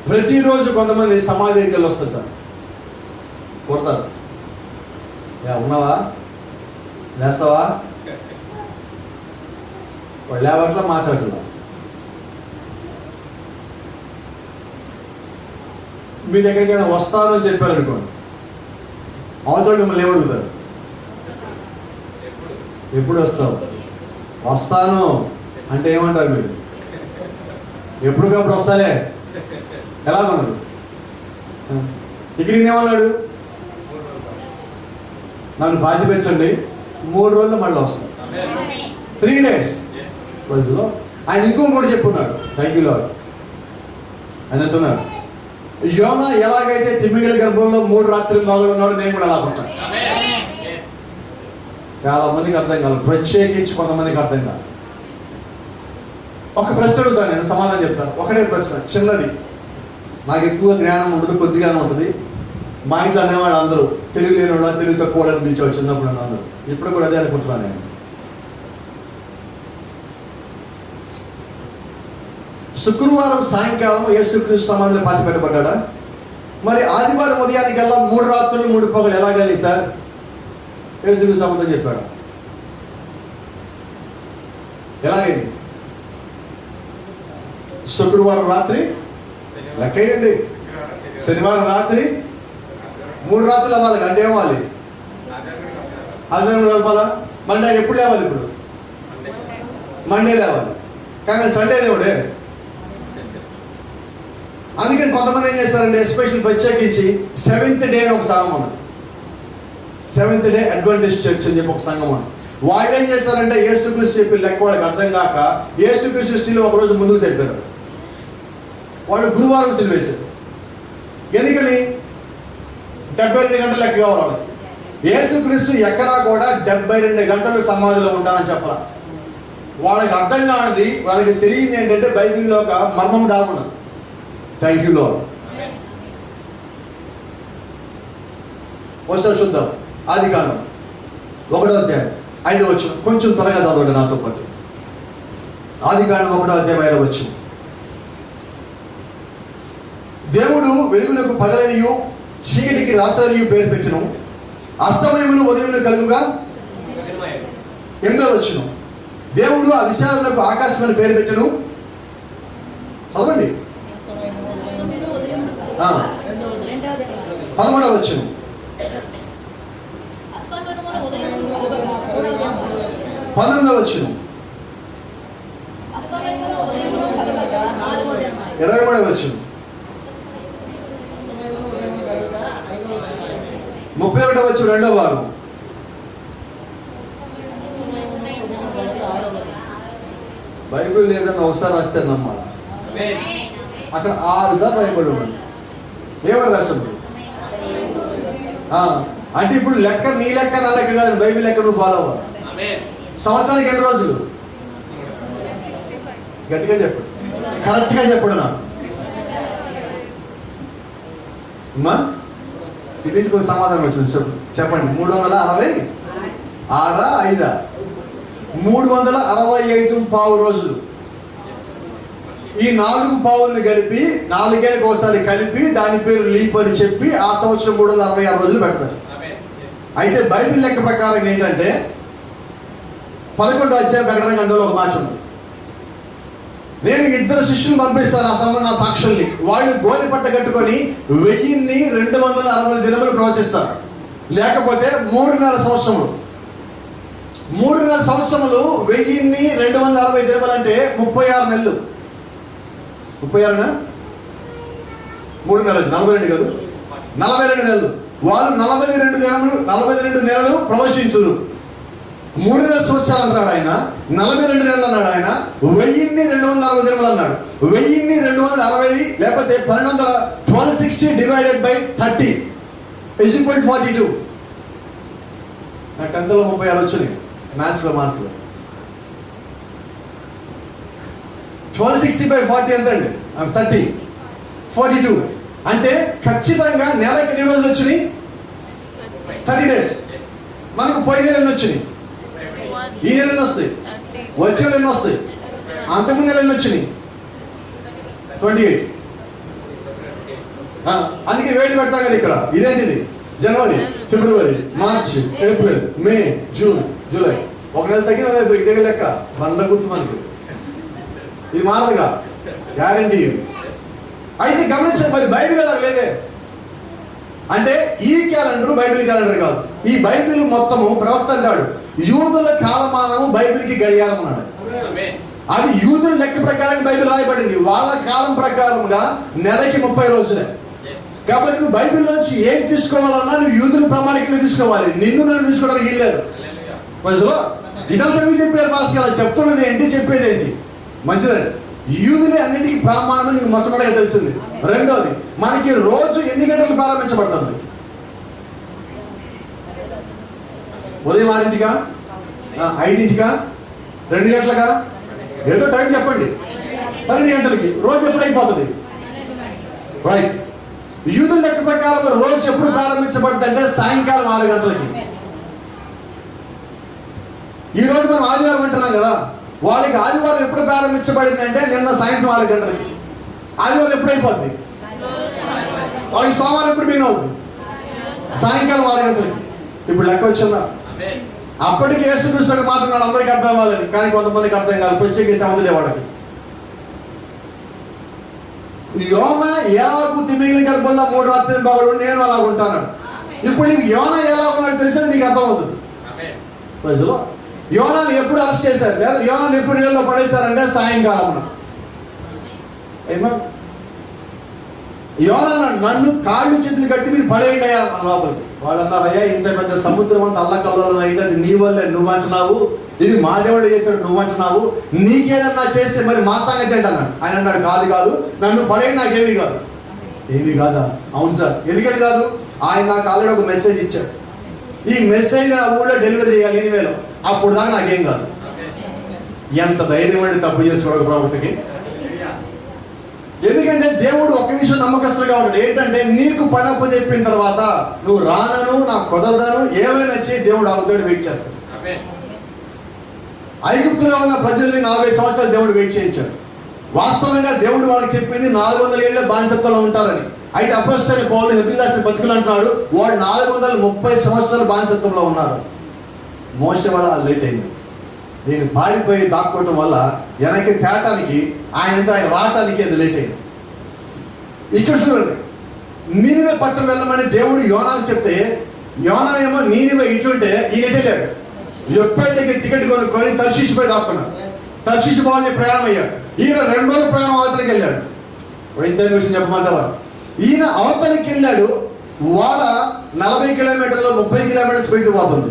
ప్రతిరోజు కొంతమంది సమాధి దగ్గరికి వస్తుంటారు, కొడతారు. ఉన్నావా, లేస్తావా? వాళ్ళు లేవట్లా, మాట్లాడుతున్నారు. మీ దగ్గరికైనా వస్తాను అని చెప్పారు అనుకోండి, అవతల మిమ్మల్ని ఏమడుగుతారు? ఎప్పుడు వస్తావు? వస్తాను అంటే ఏమంటారు మీరు? ఎప్పటికప్పుడు వస్తాలే. ఎలా ఉన్నది? ఇక్కడ ఏమన్నాడు? నన్ను బాధ్య పెంచండి, 3 రోజులు మళ్ళీ వస్తాను. 3 days రోజులో. ఆయన ఇంకొకటి కూడా చెప్పున్నాడు, థ్యాంక్ యూ లార్డ్. ఆయన అంటున్నాడు, యోనా ఎలాగైతే తిమ్మిగల గర్భంలో 3 రాత్రి మొదలు ఉన్నాడు, నేను కూడా అలా ఉంటాను. చాలా మందికి అర్థం కాదు, ప్రత్యేకించి కొంతమందికి అర్థం కాదు. ఒక ప్రశ్న అడుగుతాను, నేను సమాధానం చెప్తాను. ఒకటే ప్రశ్న, చిన్నది. నాకు ఎక్కువ జ్ఞానం ఉండదు, కొద్దిగానే ఉంటుంది. మా ఇంట్లో అనేవాడు అందరూ తెలివి లేని వాడు, తెలివి తక్కువ వాడు అనిపించేవాడు చిన్నప్పుడు అందరూ. ఇప్పుడు కూడా అదే అనుకుంటున్నాను నేను. శుక్రవారం సాయంకాలం యేసుక్రీస్తు సమాధిలో పాతి పెట్టబడ్డా? మరి ఆదివారం ఉదయానికల్లా 3 రాత్రులు 3 పగలు ఎలాగలి సార్? యేసుక్రీస్తు సమాధిలో చెప్పాడు. ఎలాగైంది? శుక్రవారం రాత్రి లెక్కేయండి, శనివారం రాత్రి 3 రాత్రులు అవ్వాలి. అంటే ఏమవ్వాలి? ఆదివారం కలపాలా? మండే ఎప్పుడు లేవాలి? ఇప్పుడు మండే లేవాలి, కానీ సండే దేవుడే. అందుకని కొంతమంది ఏం చేస్తారంటే, ఎస్పెషల్ ప్రత్యేకించి 7th డే అని ఒక సంఘం ఉంది, 7th డే అడ్వెంటిస్ట్ చర్చ్ అని చెప్పి ఒక సంఘం ఉంది. వాళ్ళు ఏం చేస్తారంటే, యేసుక్రీస్తు చెప్పి లెక్క వాళ్ళకి అర్థం కాక యేసుక్రీస్తు సిలువ ఒక రోజు ముందుకు చెప్పారు. వాళ్ళు గురువారం సిలువ వేశారు. ఎందుకని? 72 గంటలు లెక్క కావాలి వాళ్ళకి. యేసుక్రీస్తు ఎక్కడా కూడా 72 గంటలు సమాధిలో ఉంటానని చెప్పాల. వాళ్ళకి అర్థం కానిది, వాళ్ళకి తెలియదు ఏంటంటే బైబిల్లో ఒక మర్మం దాగున్నది. Thank you lord. ఒకసారి చూద్దాం. ఆదికాండం 1వ అధ్యాయం 5వ వచనం, కొంచెం త్వరగా చదవండి నాతో పాటు. ఆదికాండం 1వ అధ్యాయం 5వ వచనం. దేవుడు వెలుగునకు పగలనియు చీకటికి రాత్రనియు పేరు పెట్టెను. అస్తమయమును ఉదయమును కలుగుగా 8వ వచనం. దేవుడు ఆ విశాలమునకు ఆకాశం అని పేరు పెట్టెను. చదవండి. 13వ వచనం. 19వ వచనం. 23వ వచనం. 31వ వచనం రెండవ భాగం. బైబిల్ లేదని ఒకసారి రాస్తే నమ్మాలి. అక్కడ 6 సార్లు రాయబడి ఉంది. ఏమని రాశాడు? అంటే ఇప్పుడు లెక్క నీ లెక్క నా లెక్క కాదు, బైబిల్ లెక్క నువ్వు ఫాలో అవ్వాలి. సంవత్సరానికి ఎన్ని రోజులు? గట్టిగా చెప్పండి, కరెక్ట్గా చెప్పడు. నా అమ్మా ఇటు నుంచి కొంచెం సమాధానం వచ్చింది. చెప్పండి. 366 5 365 పావు రోజులు. ఈ 4 పావుల్ని కలిపి 4 ఏళ్ళకి ఒకసారి కలిపి దాని పేరు లీప్ అని చెప్పి ఆ సంవత్సరం 366 రోజులు పెడతారు. అయితే బైబిల్ లెక్క ప్రకారం ఏంటంటే 11వ అధ్యాయం ప్రకటన గ్రంథంలో ఒక మాట ఉన్నది. నేను 2 శిష్యులు పంపిస్తాను ఆ సంబంధ సాక్షుల్ని. వాళ్ళు గోలి పట్ట కట్టుకొని 1260 దినములు ప్రవచిస్తారు. లేకపోతే 3.5 సంవత్సరములు. 3.5 సంవత్సరములు 1260 దినములు అంటే 36 నెలలు. 36 3 నెలలు 42 కాదు, 42 నెలలు. వాళ్ళు 42 నెలలు ప్రవచించురు. 3.5 సంవత్సరాలు అన్నాడు ఆయన, 42 నెలలు అన్నాడు ఆయన, 1260 దినములు అన్నాడు. 1260 లేకపోతే 1260 divided by 30 is equal to 42. నాకు 10th లో 36 వచ్చినాయి మ్యాథ్స్లో మార్కులు. 1260 by 40 ఎంత అండి? 30 42 అంటే ఖచ్చితంగా నెలకి ఎన్ని రోజులు వచ్చినాయి? 30 డేస్. మనకు పోయిన నెల ఎన్ని వచ్చినాయి? ఈ నెల ఎన్ని వస్తాయి? వచ్చే నెల ఎన్ని వస్తాయి? అంతకుముందు నెల ఎన్ని వచ్చినాయి? 28. అందుకే వేడి పెడతాం కదా ఇక్కడ. ఇదేంటిది? జనవరి, ఫిబ్రవరి, మార్చ్, ఏప్రిల్, మే, జూన్, జూలై. ఒక నెల తగ్గిన దగ్గర లెక్క బండ గుర్తు మనకి. ఇది మారదుగా, గ్యారంటీ. అయితే గమనించండి, మరి బైబిల్ అలా లేదే. అంటే ఈ క్యాలెండర్ బైబిల్ క్యాలెండర్ కాదు. ఈ బైబిల్ మొత్తము ప్రవక్త అంటాడు యూదుల కాలమానము బైబిల్కి గడియారం అన్నాడు. అది యూదుల లెక్క ప్రకారం బైబిల్ రాయబడింది. వాళ్ళ కాలం ప్రకారంగా నెలకి 30 రోజులే. కాబట్టి నువ్వు బైబిల్లోంచి ఏం తీసుకోవాలన్నా నువ్వు యూదుల ప్రమాణికంగా తీసుకోవాలి. నన్ను తీసుకోవడానికి వెళ్ళలేదు. ఇదంతా నువ్వు చెప్పారు భాష కదా. చెప్తున్నది ఏంటి, చెప్పేది ఏంటి? మంచిదండి. యూదులే అన్నింటికి ప్రమాణం నీకు మొట్టమొదటిగా తెలిసింది. రెండోది, మనకి రోజు ఎన్ని గంటలకు ప్రారంభించబడుతుంది? ఉదయం 6ంటికా, 5ంటికా, 2 గంటలకా? ఏదో టైం చెప్పండి. 12 గంటలకి. రోజు ఎప్పుడు అయిపోతుంది? రైట్. యూదుల లెక్క ప్రకారం రోజు ఎప్పుడు ప్రారంభించబడుతుంది అంటే సాయంకాలం 6 గంటలకి. ఈ రోజు మనం ఆదివారం అంటున్నాం కదా. వాళ్ళకి ఆదివారం ఎప్పుడు ప్రారంభించబడింది అంటే నిన్న సాయంత్రం 6 గంటలకి. ఆదివారం ఎప్పుడు అయిపోద్ది? వాళ్ళకి సోమవారం ఎప్పుడు బిగిన్ అవుతుంది? సాయంకాలం 6 గంటలకి. ఇప్పుడు లెక్క వచ్చిందా? అప్పటికి యేసుక్రీస్తు మాట్లాడినాడు అందరికీ అర్థం అవ్వాలని. కానీ కొంతమందికి అర్థం కాదు. ప్రత్యేకించి అవంతులే వాడికి. యోన ఎలాగూ తిమింగిలి గర్భంలో 3 రాత్రులు బాగుడు నేను అలా ఉంటాను. ఇప్పుడు నీకు యోన ఎలా ఉన్నాడు తెలిసేది నీకు అర్థమవుతుంది. ప్రజలు యోనాను ఎప్పుడు అరెస్ట్ చేశారు లేదా యోనాను ఎప్పుడు నీళ్ళలో పడేశారంటే సాయంకాలం. ఏమో యోనా నన్ను కాళ్ళు చేతులు కట్టి మీరు పడేయండి అయ్యా లోపలికి. వాళ్ళు అన్నారు, అయ్యా ఇంత పెద్ద సముద్రం అంతా అల్లకల్లోలం అయింది, అది నీ వల్లే నువ్వు అంటున్నావు, ఇది మా దేవుడు చేశాడు నువ్వు అంటున్నావు, నీకేదన్నా చేస్తే మరి మా సంగతి ఏంటన్నాడు. ఆయన అన్నాడు, కాదు నన్ను పడేయండి, నాకేమీ కాదు. ఏమీ కాదా? అవును సార్. ఎందుకని కాదు? ఆయన నాకు ఆల్రెడీ ఒక మెసేజ్ ఇచ్చాడు. ఈ మెసేజ్ నా ఊళ్ళో డెలివరీ చేయాలి 8,000. అప్పుడు దాకా నాకేం కాదు. ఎంత ధైర్యం అండి తప్పు చేసుకోవడం ప్రవక్తకి. ఎందుకంటే దేవుడు ఒక్క విషయం నమ్మకస్తుగా ఉంటాడు. ఏంటంటే నీకు పని అప్పు చెప్పిన తర్వాత నువ్వు రానను నాకు కుదరదను ఏమైనా చేయి, దేవుడు అవుతాడు, వెయిట్ చేస్తాడు. ఐగుప్తులో ఉన్న ప్రజల్ని 40 సంవత్సరాలు దేవుడు వెయిట్ చేయించాడు. వాస్తవంగా దేవుడు వాళ్ళకి చెప్పింది 400 ఏళ్ళ బానిసత్వంలో ఉంటారని. అయితే అపోస్తలుడైన పౌలు హెబ్రీయుల రాసిన పత్రికలో అంటున్నాడు, వాడు 430 సంవత్సరాల బానిసత్వంలో ఉన్నారు. మోషే వల్ల లేట్ అయింది. దీన్ని పారిపోయి దాక్కోవటం వల్ల వెనక్కి తేటానికి ఆయన రావటానికి అది లేట్ అయింది. ఇక్కడ చూడండి, నీనివే పట్టణం వెళ్ళమని దేవుడు యోనాకు చెప్తే, యోనా ఏమో నీనివే ఇటుంటే ఈయన వెళ్ళాడు. ఎప్పుడైతే టికెట్ కొనుక్కొని తర్షీషు పోయి దాక్కున్నాడు. తర్షీషు పోవాలని ప్రయాణం అయ్యాడు. ఈయన 2 రోజుల ప్రయాణం అవతలకి వెళ్ళాడు. ఇంత విషయం చెప్పమంటారా? ఈయన అవతలకి వెళ్ళాడు. వాడ 40 కిలోమీటర్లు 30 కిలోమీటర్ స్పీడ్ పోతుంది.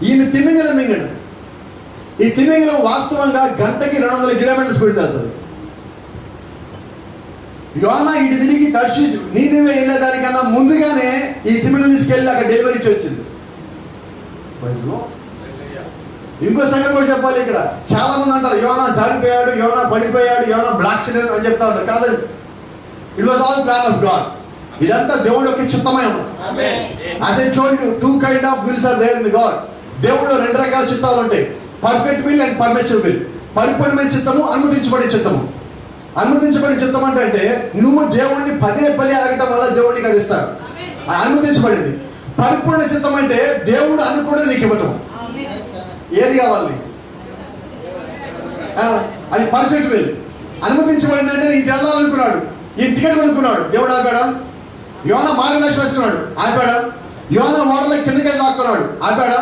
ఈయన తిమింగలం మింగడు. ఈ తిమింగలం వాస్తవంగా గంటకి 200 కిలోమీటర్ స్పీడ్ వెళ్తుంది. యోనా ఇటు తిరిగి తర్షీషు నీనివే వెళ్ళేదానికన్నా ముందుగానే ఈ తిమింగలం తీసుకెళ్ళి అక్కడ డెలివరీ ఇచ్చి వచ్చింది. ఇంకో సంగతి కూడా చెప్పాలి. ఇక్కడ చాలా మంది అంటారు యోనా జారిపోయాడు, యోనా పడిపోయాడు, యోనా బ్లాక్ సిడర్ అని చెప్తా ఉంటారు. కాదు, it was all plan of God. ఇదంతా దేవుడు యొక్క చిత్తమై ఉంది. As I told you, 2 kind of wills are there in the God. దేవుడు 2 రకాల చిత్తాలు ఉంటాయి, perfect will and permissive will. పరిపూర్ణమైన చిత్తము, అనుమతించబడే చిత్తము. అనుమతించబడే చిత్తం అంటే నువ్వు దేవుణ్ణి పదే అడగటం వల్ల దేవుడికి అది ఇస్తాడు, అనుమతించబడింది. పరిపూర్ణ చిత్తం అంటే దేవుడు అనుకోవడం నీకు ఇవ్వటం. ఏది కావాలి? అది పర్ఫెక్ట్ విల్. అనుమతించబడింది అంటే ఇంటి వెళ్ళాలనుకున్నాడు, ఈ టికెట్ కొనుక్కున్నాడు, దేవుడు ఆపాడా? యోనా మార్గదర్శనం వేసుకున్నాడు, ఆపాడా? యోనా ఓడలో కిందకి దాక్కున్నాడు, ఆపాడా?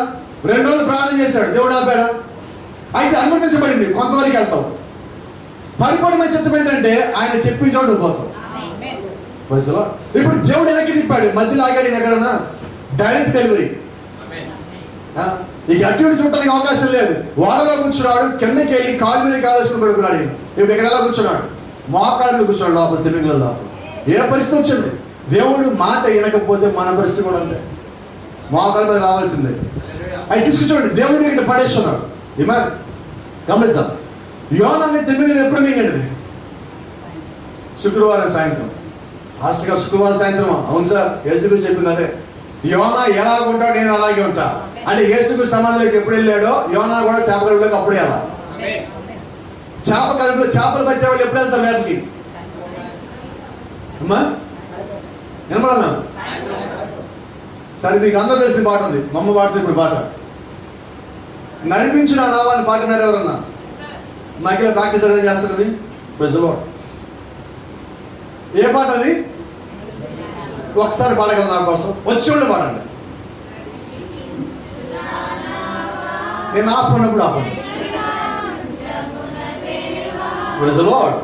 2 రోజులు ప్రయాణం చేశాడు, దేవుడు ఆపాడా? అయితే అనుమతించబడింది, కొంతవరకు వెళ్తావు. పరిపూర్ణమైన చిత్తం ఏంటంటే ఆయన చెప్పిన చోటు పోతావు. ఇప్పుడు దేవుడు వెనక్కి తిప్పాడు, మధ్యలో ఆగాడు. ఎక్కడన్నా డైరెక్ట్ డెలివరీ. ఇక అటు చూడటానికి అవకాశం లేదు. వాడలో కూర్చున్నాడు, కిందకి వెళ్ళి కాలు మీద కాలేసుకుని పడుకున్నాడు. ఇప్పుడు ఇక్కడ ఎలా కూర్చున్నాడు? మోకాళ్ళ మీద కూర్చున్నాడు లోపల, తిమింగలం లోపల. ఏ పరిస్థితి వచ్చింది? దేవుడు మాట వినకపోతే మన పరిస్థితి కూడా అంతే, మోకాళ్ళ మీద రావాల్సిందే. అవి తీసుకొచ్చాడు, దేవుడు ఇక్కడ పడేస్తున్నాడు. డిమాండ్ గమనిద్దాం. యోనాన్ని తిమింగలం ఎప్పుడు మింగండి? శుక్రవారం సాయంత్రం. హాస్టల్ గారు శుక్రవారం సాయంత్రం. అవును సార్, యేసుకు చెప్పింది అదే. యోనా ఎలాగుంటాడు, నేను అలాగే ఉంటా అంటే యేసుకు సమాధిలోకి ఎప్పుడు వెళ్ళాడో యోనా కూడా చేప కడుపులోకి అప్పుడే వెళ్ళాలి. చేప కడుపులో చేపలు పట్టేవాళ్ళు ఎప్పుడు వెళ్తారు వేటకి? అమ్మా వినపడన్నా? సరే, మీకు అందరూ తెలిసిన పాట ఉంది, మమ్మ పాడుతుంది ఇప్పుడు పాట. నడిపించిన నావాన్ని పాడినారు ఎవరన్నా? మాకు ప్రాక్టీస్ అదే చేస్తున్నది. ఏ పాట అది? ఒకసారి పాడగలరు నా కోసం? వచ్చేవాళ్ళు పాడండి. నేను ఆపుకున్నప్పుడు ఆపండి. Praise the Lord.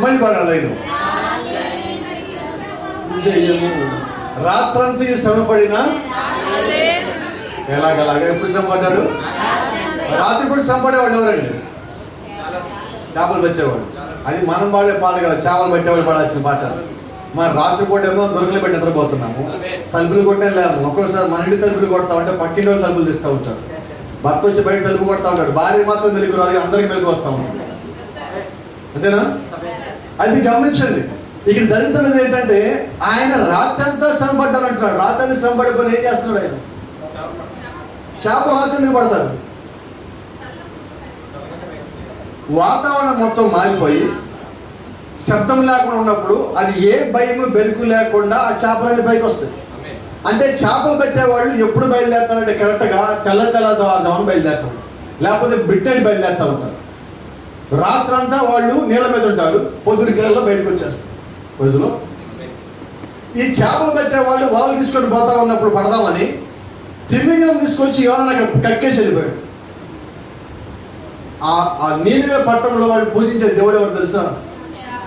మళ్ళీ పాడాలి. రాత్రంతా శ్రమపడినా ఎలాగలాగా ఎప్పుడు శ్రమపడ్డాడు? రాత్రి కూడా శ్రమపడేవాడు ఎవరండి? చేపలు పట్టేవాడు. అది మనం పాడే పాట కదా, చేపలు పట్టేవాడు పాడాల్సిన పాట. మన రాత్రి పూట ఏమో దొరకలు పెట్టి నిద్రపోతున్నాము, తలుపులు కొట్టే లేము. ఒక్కోసారి మన ఇంటి తలుపులు కొడతా ఉంటే పక్కింటి వాళ్ళు తలుపులు తీస్తూ ఉంటారు. భర్త వచ్చి బయట తలుపు కొడతా ఉంటాడు, భార్య మాత్రం మెలుగు రాదు, అందరికి మెలుగు వస్తూ ఉంటాడు. అంతేనా? అది గమనించండి. ఇక్కడ జరుగుతున్నది ఏంటంటే ఆయన రాత్రంతా శ్రమ పడ్డాను అంటున్నాడు. రాత్రి శ్రమ పడిపోయి ఏం చేస్తున్నాడు ఆయన? చేపలు రాత్రి పడతారు. వాతావరణం మొత్తం మారిపోయి శబ్దం లేకుండా ఉన్నప్పుడు అది ఏ భయము బెరుకు లేకుండా ఆ చేపలన్నీ పైకి వస్తాయి. అంటే చేపలు పెట్టేవాళ్ళు ఎప్పుడు బయలుదేరుతారంటే కరెక్ట్గా తెల్లవారుజామున బయలుదేరుతారు, లేకపోతే బిడ్డని బయలుదేరుతూ ఉంటారు. రాత్రంతా వాళ్ళు నీళ్ళ మీద ఉంటారు, పొద్దురికేళ్ళలో బయటకు వచ్చేస్తారు. రోజులో ఈ చేపలు పెట్టే వాళ్ళు వలలు తీసుకొని పోతా ఉన్నప్పుడు పడదామని తిమింగలం తీసుకొచ్చి యోనా కక్కేసి వెళ్ళిపోయాడు. ఆ నీళ్ళ పట్టణంలో వాళ్ళు పూజించే దేవుడు ఎవరు తెలుసా?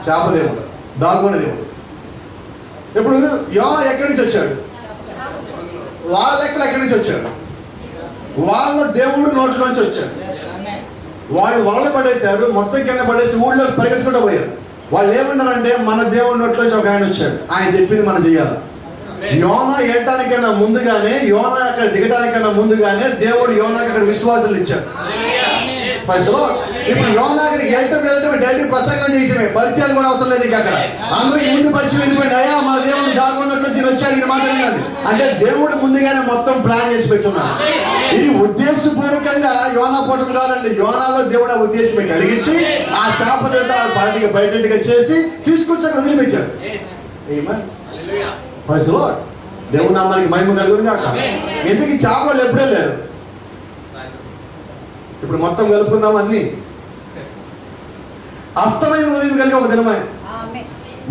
చేపదేవుడు, దాగున్న దేవుడు. ఇప్పుడు యోనా ఎక్కడి నుంచి వచ్చాడు? వాళ్ళ లెక్కలు ఎక్కడి నుంచి వచ్చాడు? వాళ్ళ దేవుడు నోట్లోంచి వచ్చాడు. వాళ్ళు వలలు పడేశారు, మొత్తం కింద పడేసి ఊళ్ళోకి పరిగెత్తుకుంటూ పోయారు. వాళ్ళు ఏమన్నారంటే, మన దేవుడి నోట్లోంచి ఒక ఆయన వచ్చాడు, ఆయన చెప్పింది మనం చెయ్యాలి. యోనా ఏటానికైనా ముందుగానే, యోనా అక్కడ దిగడానికైనా ముందుగానే దేవుడు యోనాకి అక్కడ విశ్వాసాలు ఇచ్చాడు. ఇప్పుడు యోనాకి వెళ్ళటమే డైరెక్ట్ ప్రసంగం చేయటమే, పరిచయాలు కూడా అవసరం లేదు. ఇంకా అక్కడ అందరికి ముందు పరిచయం వెళ్ళిపోయింది. అయ్యా మన దేవుడు దాగున్నట్లు వచ్చాడు, ఈయన మాట విన్నది అంటే దేవుడు ముందుగానే మొత్తం ప్లాన్ చేసి పెట్టున్నాడు. ఇది ఉద్దేశపూర్వకంగా యోనా పోవటం కాదండి. యోనాలో దేవుడు ఆ ఉద్దేశం కలిగించి ఆ చేపలు బయటగా చేసి తీసుకొచ్చాక వదిలిపెట్టాడు. దేవుడు నామానికి మహిమ కలుగుతుంది కాక. ఎందుకు చేపలు ఎప్పుడే లేరు? ఇప్పుడు మొత్తం కలుపుకుందాం అన్ని. అస్తమయం ఉదయం కలిగి ఒక దినమే.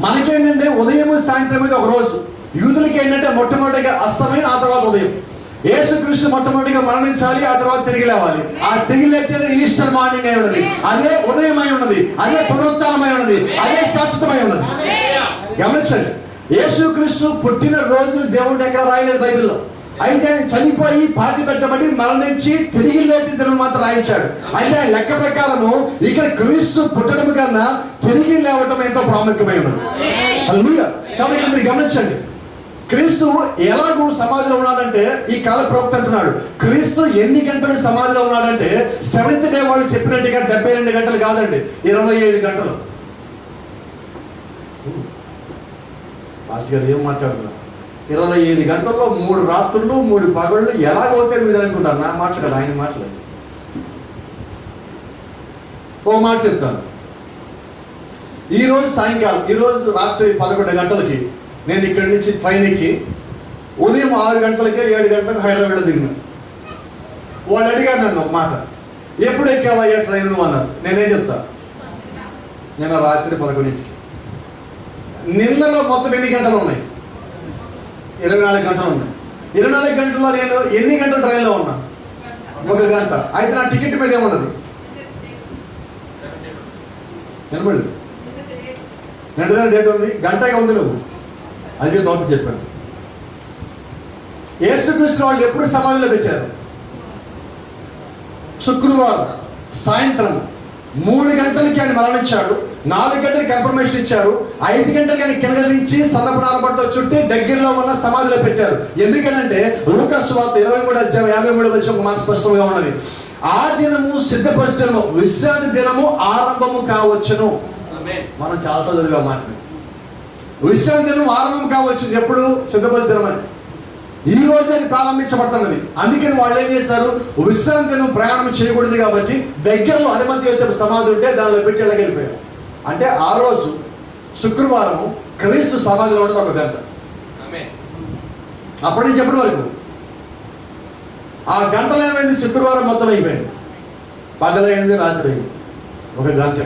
మనకేంటంటే ఉదయం సాయంత్రం మీద ఒక రోజు. యూదులకి ఏంటంటే మొట్టమొదటిగా అస్తమయం, ఆ తర్వాత ఉదయం. యేసుక్రీస్తు మొట్టమొదటిగా మరణించాలి, ఆ తర్వాత తిరిగి లేవాలి. ఆ తిరిగి లేచేది ఈస్టర్ మార్నింగ్ అయి ఉన్నది, అదే ఉదయమై ఉన్నది, అదే పునరుత్థానమై ఉన్నది, అదే శాశ్వతమై ఉన్నది. గమనించండి, యేసుక్రీస్తు పుట్టిన రోజులు దేవుడు ఎక్కడ రాయలేదు బైబిల్లో. అయితే ఆయన చనిపోయి పాతి పెట్టబడి మరణించి తిరిగి లేచి దినం మాత్రం రాయించాడు. అంటే ఆయన లెక్క ప్రకారము ఇక్కడ క్రీస్తు పుట్టడం కన్నా తిరిగి లేవటం ఎంతో ప్రాముఖ్యమై ఉన్నది. హల్లెలూయా. కాబట్టి మీరు గమనించండి, క్రీస్తు ఎలాగూ సమాధిలో ఉన్నాడంటే, ఈ కాల ప్రవక్త అంటున్నాడు క్రీస్తు ఎన్ని గంటలు సమాధిలో ఉన్నాడంటే, 7th డే వాళ్ళు చెప్పినట్టుగా 72 గంటలు కాదండి, 25 గంటలు. పాస్ గారు ఏం మాట్లాడుతున్నారు? 25 గంటల్లో 3 రాత్రులు 3 పగళ్ళు ఎలాగవుతాయి మీరు అనుకుంటారు? నా మాటలు కదా, ఆయన మాటలు. ఓ మాట చెప్తాను. ఈరోజు సాయంకాలం, ఈరోజు రాత్రి 11 గంటలకి నేను ఇక్కడి నుంచి ట్రైన్ ఎక్కి ఉదయం 6 గంటలకే 7 గంటలకు హైదరాబాద్ దిగిన. వాళ్ళు అడిగారు నన్ను ఒక మాట, ఎప్పుడు ఎక్కావయ్యా ట్రైన్ నువ్వు అన్నారు. నేనేం చెప్తా? నేను రాత్రి 11కి. నిన్నలో మొత్తం ఎన్ని గంటలు ఉన్నాయి? 24 గంటలు ఉన్నాయి. 24 గంటల్లో నేను ఎన్ని గంటలు ట్రైన్లో ఉన్నా? 1 గంట. అయితే నా టికెట్ మీద ఏమున్నది? నిలబడి నిండుగా డేట్ ఉంది, గంటగా ఉంది. నువ్వు అది నోత చెప్పాను. యేసుక్రీస్తు వాళ్ళు ఎప్పుడు సమాధిలో పెట్టారు? శుక్రవారం సాయంత్రం 3 గంటలకి ఆయన మరణించాడు. 4 గంటలకి కన్ఫర్మేషన్ ఇచ్చారు. 5 గంటలకి ఆయన కింద నుంచి సన్నపు నారబట్ట చుట్టి దగ్గరలో ఉన్న సమాధిలో పెట్టారు. ఎందుకనంటే లూకా సువార్త 23:53 ఒక మాట స్పష్టంగా ఉన్నది. ఆ దినము సిద్ధపరిచే దినము, విశ్రాంతి దినము ఆరంభము కావచ్చును. మనం చాలాసార్లు చదివే మాట. విశ్రాంతి దినం ఆరంభం కావచ్చు. ఎప్పుడు? సిద్ధపరిచే దినం అని. ఈ రోజు అది ప్రారంభించబడుతున్నది. అందుకని వాళ్ళు ఏం చేస్తారు? విశ్రాంతి దినం ప్రయాణం చేయకూడదు కాబట్టి దగ్గరలో అనుమతి వేసే సమాధి ఉంటే దానిలో పెట్టి వెళ్ళగలిపోయారు. అంటే ఆ రోజు శుక్రవారం క్రీస్తు సమాధిలో ఉండదు 1 గంట. అప్పటి నుంచి ఎప్పటి వరకు? ఆ గంటలు ఏమైంది? శుక్రవారం మొత్తం అయిపోయింది. పగలైంది, రాత్రి అయింది, 1 గంట.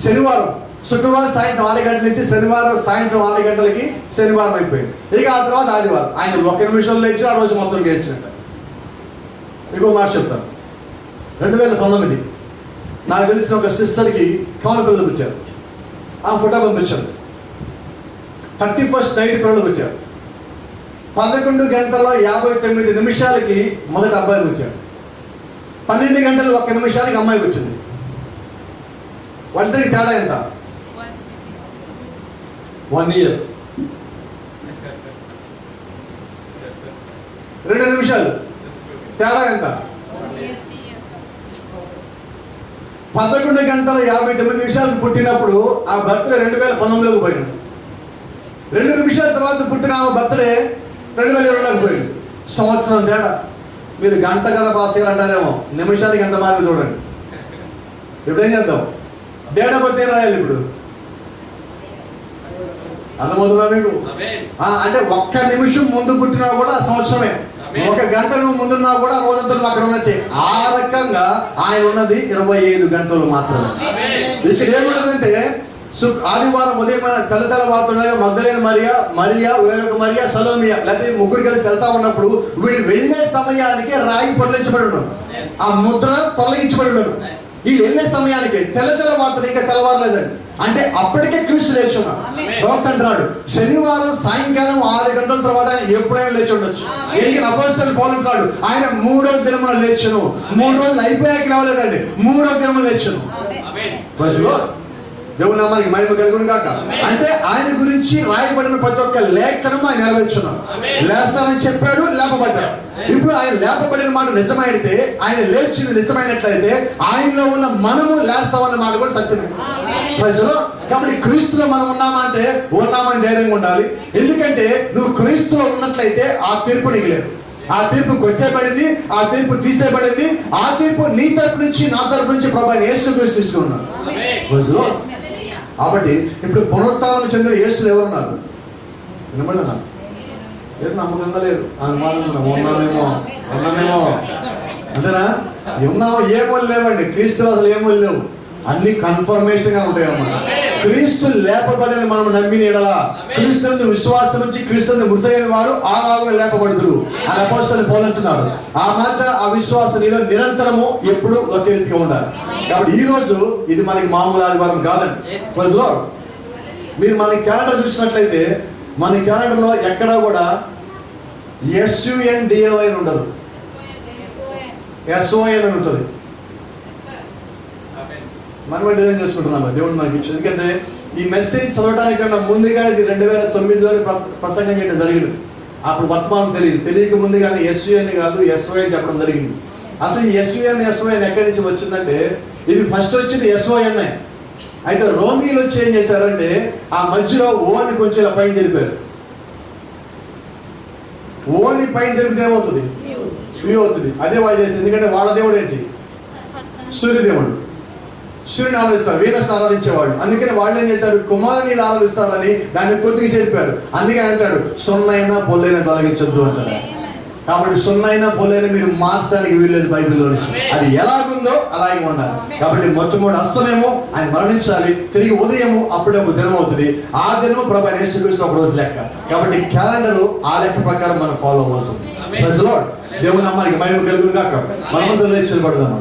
శనివారం, శుక్రవారం సాయంత్రం 6 గంటల నుంచి శనివారం సాయంత్రం 6 గంటలకి శనివారం అయిపోయింది. ఇక ఆ తర్వాత ఆదివారం. ఆయన 1 నిమిషంలో లేచి ఆ రోజు మొత్తం గెలిచినట్ట. ఇంకో మాట చెప్తాను. 2019 నాకు తెలిసిన ఒక సిస్టర్కి కవల పిల్లలు పుట్టారు. ఆ ఫోటో పంపించాను. 31st నైట్ పిల్లలు పుట్టారు. 11:59 మొదటి అబ్బాయి పుట్టాడు. 12:01 అమ్మాయి వచ్చింది. వాళ్ళిద్దరికి తేడా ఎంత? 1 year. 2 నిమిషాలు తేడా ఎంత? 11:59 పుట్టినప్పుడు ఆ బర్త్డే 2019లోకి పోయింది. 2 నిమిషాల తర్వాత పుట్టిన ఆ బర్త్డే 2020లోకి పోయింది. సంవత్సరం తేడా. మీరు గంట కదా పాస్ చేయాలంటారేమో, నిమిషానికి ఎంత మార్పు చూడండి. ఇప్పుడు ఏం చేద్దాం? డేట్ ఆఫ్ బర్త్ ఏం రాయాలి ఇప్పుడు? అర్థమవుతుందా మీకు? అంటే 1 నిమిషం ముందు పుట్టినా కూడా ఆ సంవత్సరమే. 1 గంట నువ్వు ముందున్నా కూడా రోజంతా నువ్వు అక్కడ ఉన్నట్టే. ఆ రకంగా ఆయన ఉన్నది 25 గంటలు మాత్రమే. ఇక్కడ ఏముంటుందంటే ఆదివారం ఉదయం తెల్లవారుతుండగా మగ్దలేని మరియా వేరొక మరియా సలోమియా లేకపోతే ముగ్గురు కలిసి వెళ్తా ఉన్నప్పుడు వీళ్ళు వెళ్ళే సమయానికి రాయి పొరలించబడి ఉండరు, ఆ ముద్ర తొలగించబడి ఉండరు. వీళ్ళు వెళ్ళే సమయానికి తెల్లవారుతుంది, ఇంకా తెల్లవారలేదండి అంటే అప్పటికే క్రీస్తు లేచి ఉన్నాడు. ప్రవక్త అంటున్నాడు శనివారం సాయంకాలం 6 గంటల తర్వాత ఆయన ఎప్పుడైనా లేచి ఉండొచ్చు. ఎందుకంటే అపోస్తలుడు పౌలు అంటున్నాడు ఆయన 3వ దినమున లేచును. 3 రోజులు అయిపోయాక రావలేదండి, 3వ దినమున లేచును. దేవుని నామానికి మహిమ కలుగును గాక. అంటే ఆయన గురించి రాయబడిన ప్రతి ఒక్క లేఖనం ఆయన నెరవేర్చున్నాడు. లేస్తానని చెప్పాడు, లేపబడ్డాడు. ఇప్పుడు ఆయన లేపబడిన మాట నిజమైతే, ఆయన లేచింది నిజమైనట్లయితే ఆయనలో ఉన్న మనము లేస్తామన్న మాట కూడా సత్యమే ప్రజలు. కాబట్టి క్రీస్తులో మనం ఉన్నామంటే ఉన్నామని ధైర్యంగా ఉండాలి. ఎందుకంటే నువ్వు క్రీస్తులో ఉన్నట్లయితే ఆ తీర్పు నీకు లేదు. ఆ తీర్పు కొట్టేయబడింది, ఆ తీర్పు తీసేయబడింది. ఆ తీర్పు నీ తరపు నుంచి నా తరపు నుంచి ప్రభువైన యేసుక్రీస్తు తీసుకున్నాడు ప్రజలు. కాబట్టి ఇప్పుడు పునరుత్థానం చెందిన యేసులు ఎవరున్నారు? వినబడినా లేరు, నమ్మకంగా లేరు. ఉన్నామేమో అంతేనా? ఉన్నామో ఏమో లేవండి. క్రీస్తులు అసలు ఏమో లేవు, అన్ని కన్ఫర్మేషన్ గా ఉంటాయి అన్నమాట. క్రీస్తు లేపబడిన మనం నమ్మిన ఎడల, క్రీస్తు విశ్వాసం నుంచి క్రీస్తు మృతైన వారు ఆగాగా లేపబడుదురు అని అపోస్తలుడు పౌలు అంటున్నారు. ఆ మాట, ఆ విశ్వాసం నీలో నిరంతరము ఎప్పుడు ఒకే రీతిగా ఉండాలి. కాబట్టి ఈ రోజు ఇది మనకి మామూలు ఆదివారం కాదండి. మీరు మన క్యాలెండర్ చూసినట్లయితే మన క్యాలెండర్ లో ఎక్కడా కూడా SUNDAY అని ఉండదు, SON అని ఉంటుంది. మనం డిజైన్ చేసుకుంటున్నాం, దేవుడు మనకి ఇచ్చింది. ఎందుకంటే ఈ మెసేజ్ చదవడానికన్నా ముందుగా ఇది 2009లో ప్రసంగం చేయడం జరిగింది. అప్పుడు వర్తమానం తెలియక ముందుగానే SUN కాదు SON చెప్పడం జరిగింది. అసలు ఈ SON ఎక్కడి నుంచి వచ్చిందంటే ఇది ఫస్ట్ వచ్చింది SON. అయితే రోమీలు వచ్చి ఏం చేశారంటే ఆ మధ్యలో ఓని కొంచెం ఇలా పైన జరిపారు. ఓని పైన జరిపితే ఏమవుతుంది? వ్యూ అవుతుంది. అదే వాళ్ళు చేసింది. ఎందుకంటే వాళ్ళ దేవుడు ఏంటి? సూర్యదేవుడు. సూర్యుని ఆరాధిస్తారు, వీనస్ ఆరాధించేవాళ్ళు. అందుకని వాళ్ళు ఏం చేశారు? కుమారుని ఆరాధిస్తారని దాన్ని కొద్దిగా చెప్పారు. అందుకే అంటాడు సున్నైనా పొల్లైనా తొలగించొద్దు అంటాడు. కాబట్టి సున్నైనా పొల్లైనా మీరు మార్చడానికి వీల్లేదు బైబిల్లో నుంచి. అది ఎలాగుందో అలాగే ఉండాలి. కాబట్టి మొట్టమొదటి అస్తమేమో ఆయన మరణించాలి, తిరిగి ఉదయము అప్పుడే ఒక దినం అవుతుంది. ఆ దినం ప్రభువైన యేసుక్రీస్తు ఒక రోజు లెక్క. కాబట్టి క్యాలెండర్ ఆ లెక్క ప్రకారం మనం ఫాలో అవ్వాల్సి ఉంది. దేవుని నామానికి మహిమ కలుగును గాక. మనమంతా లేచి నిలబడదాం.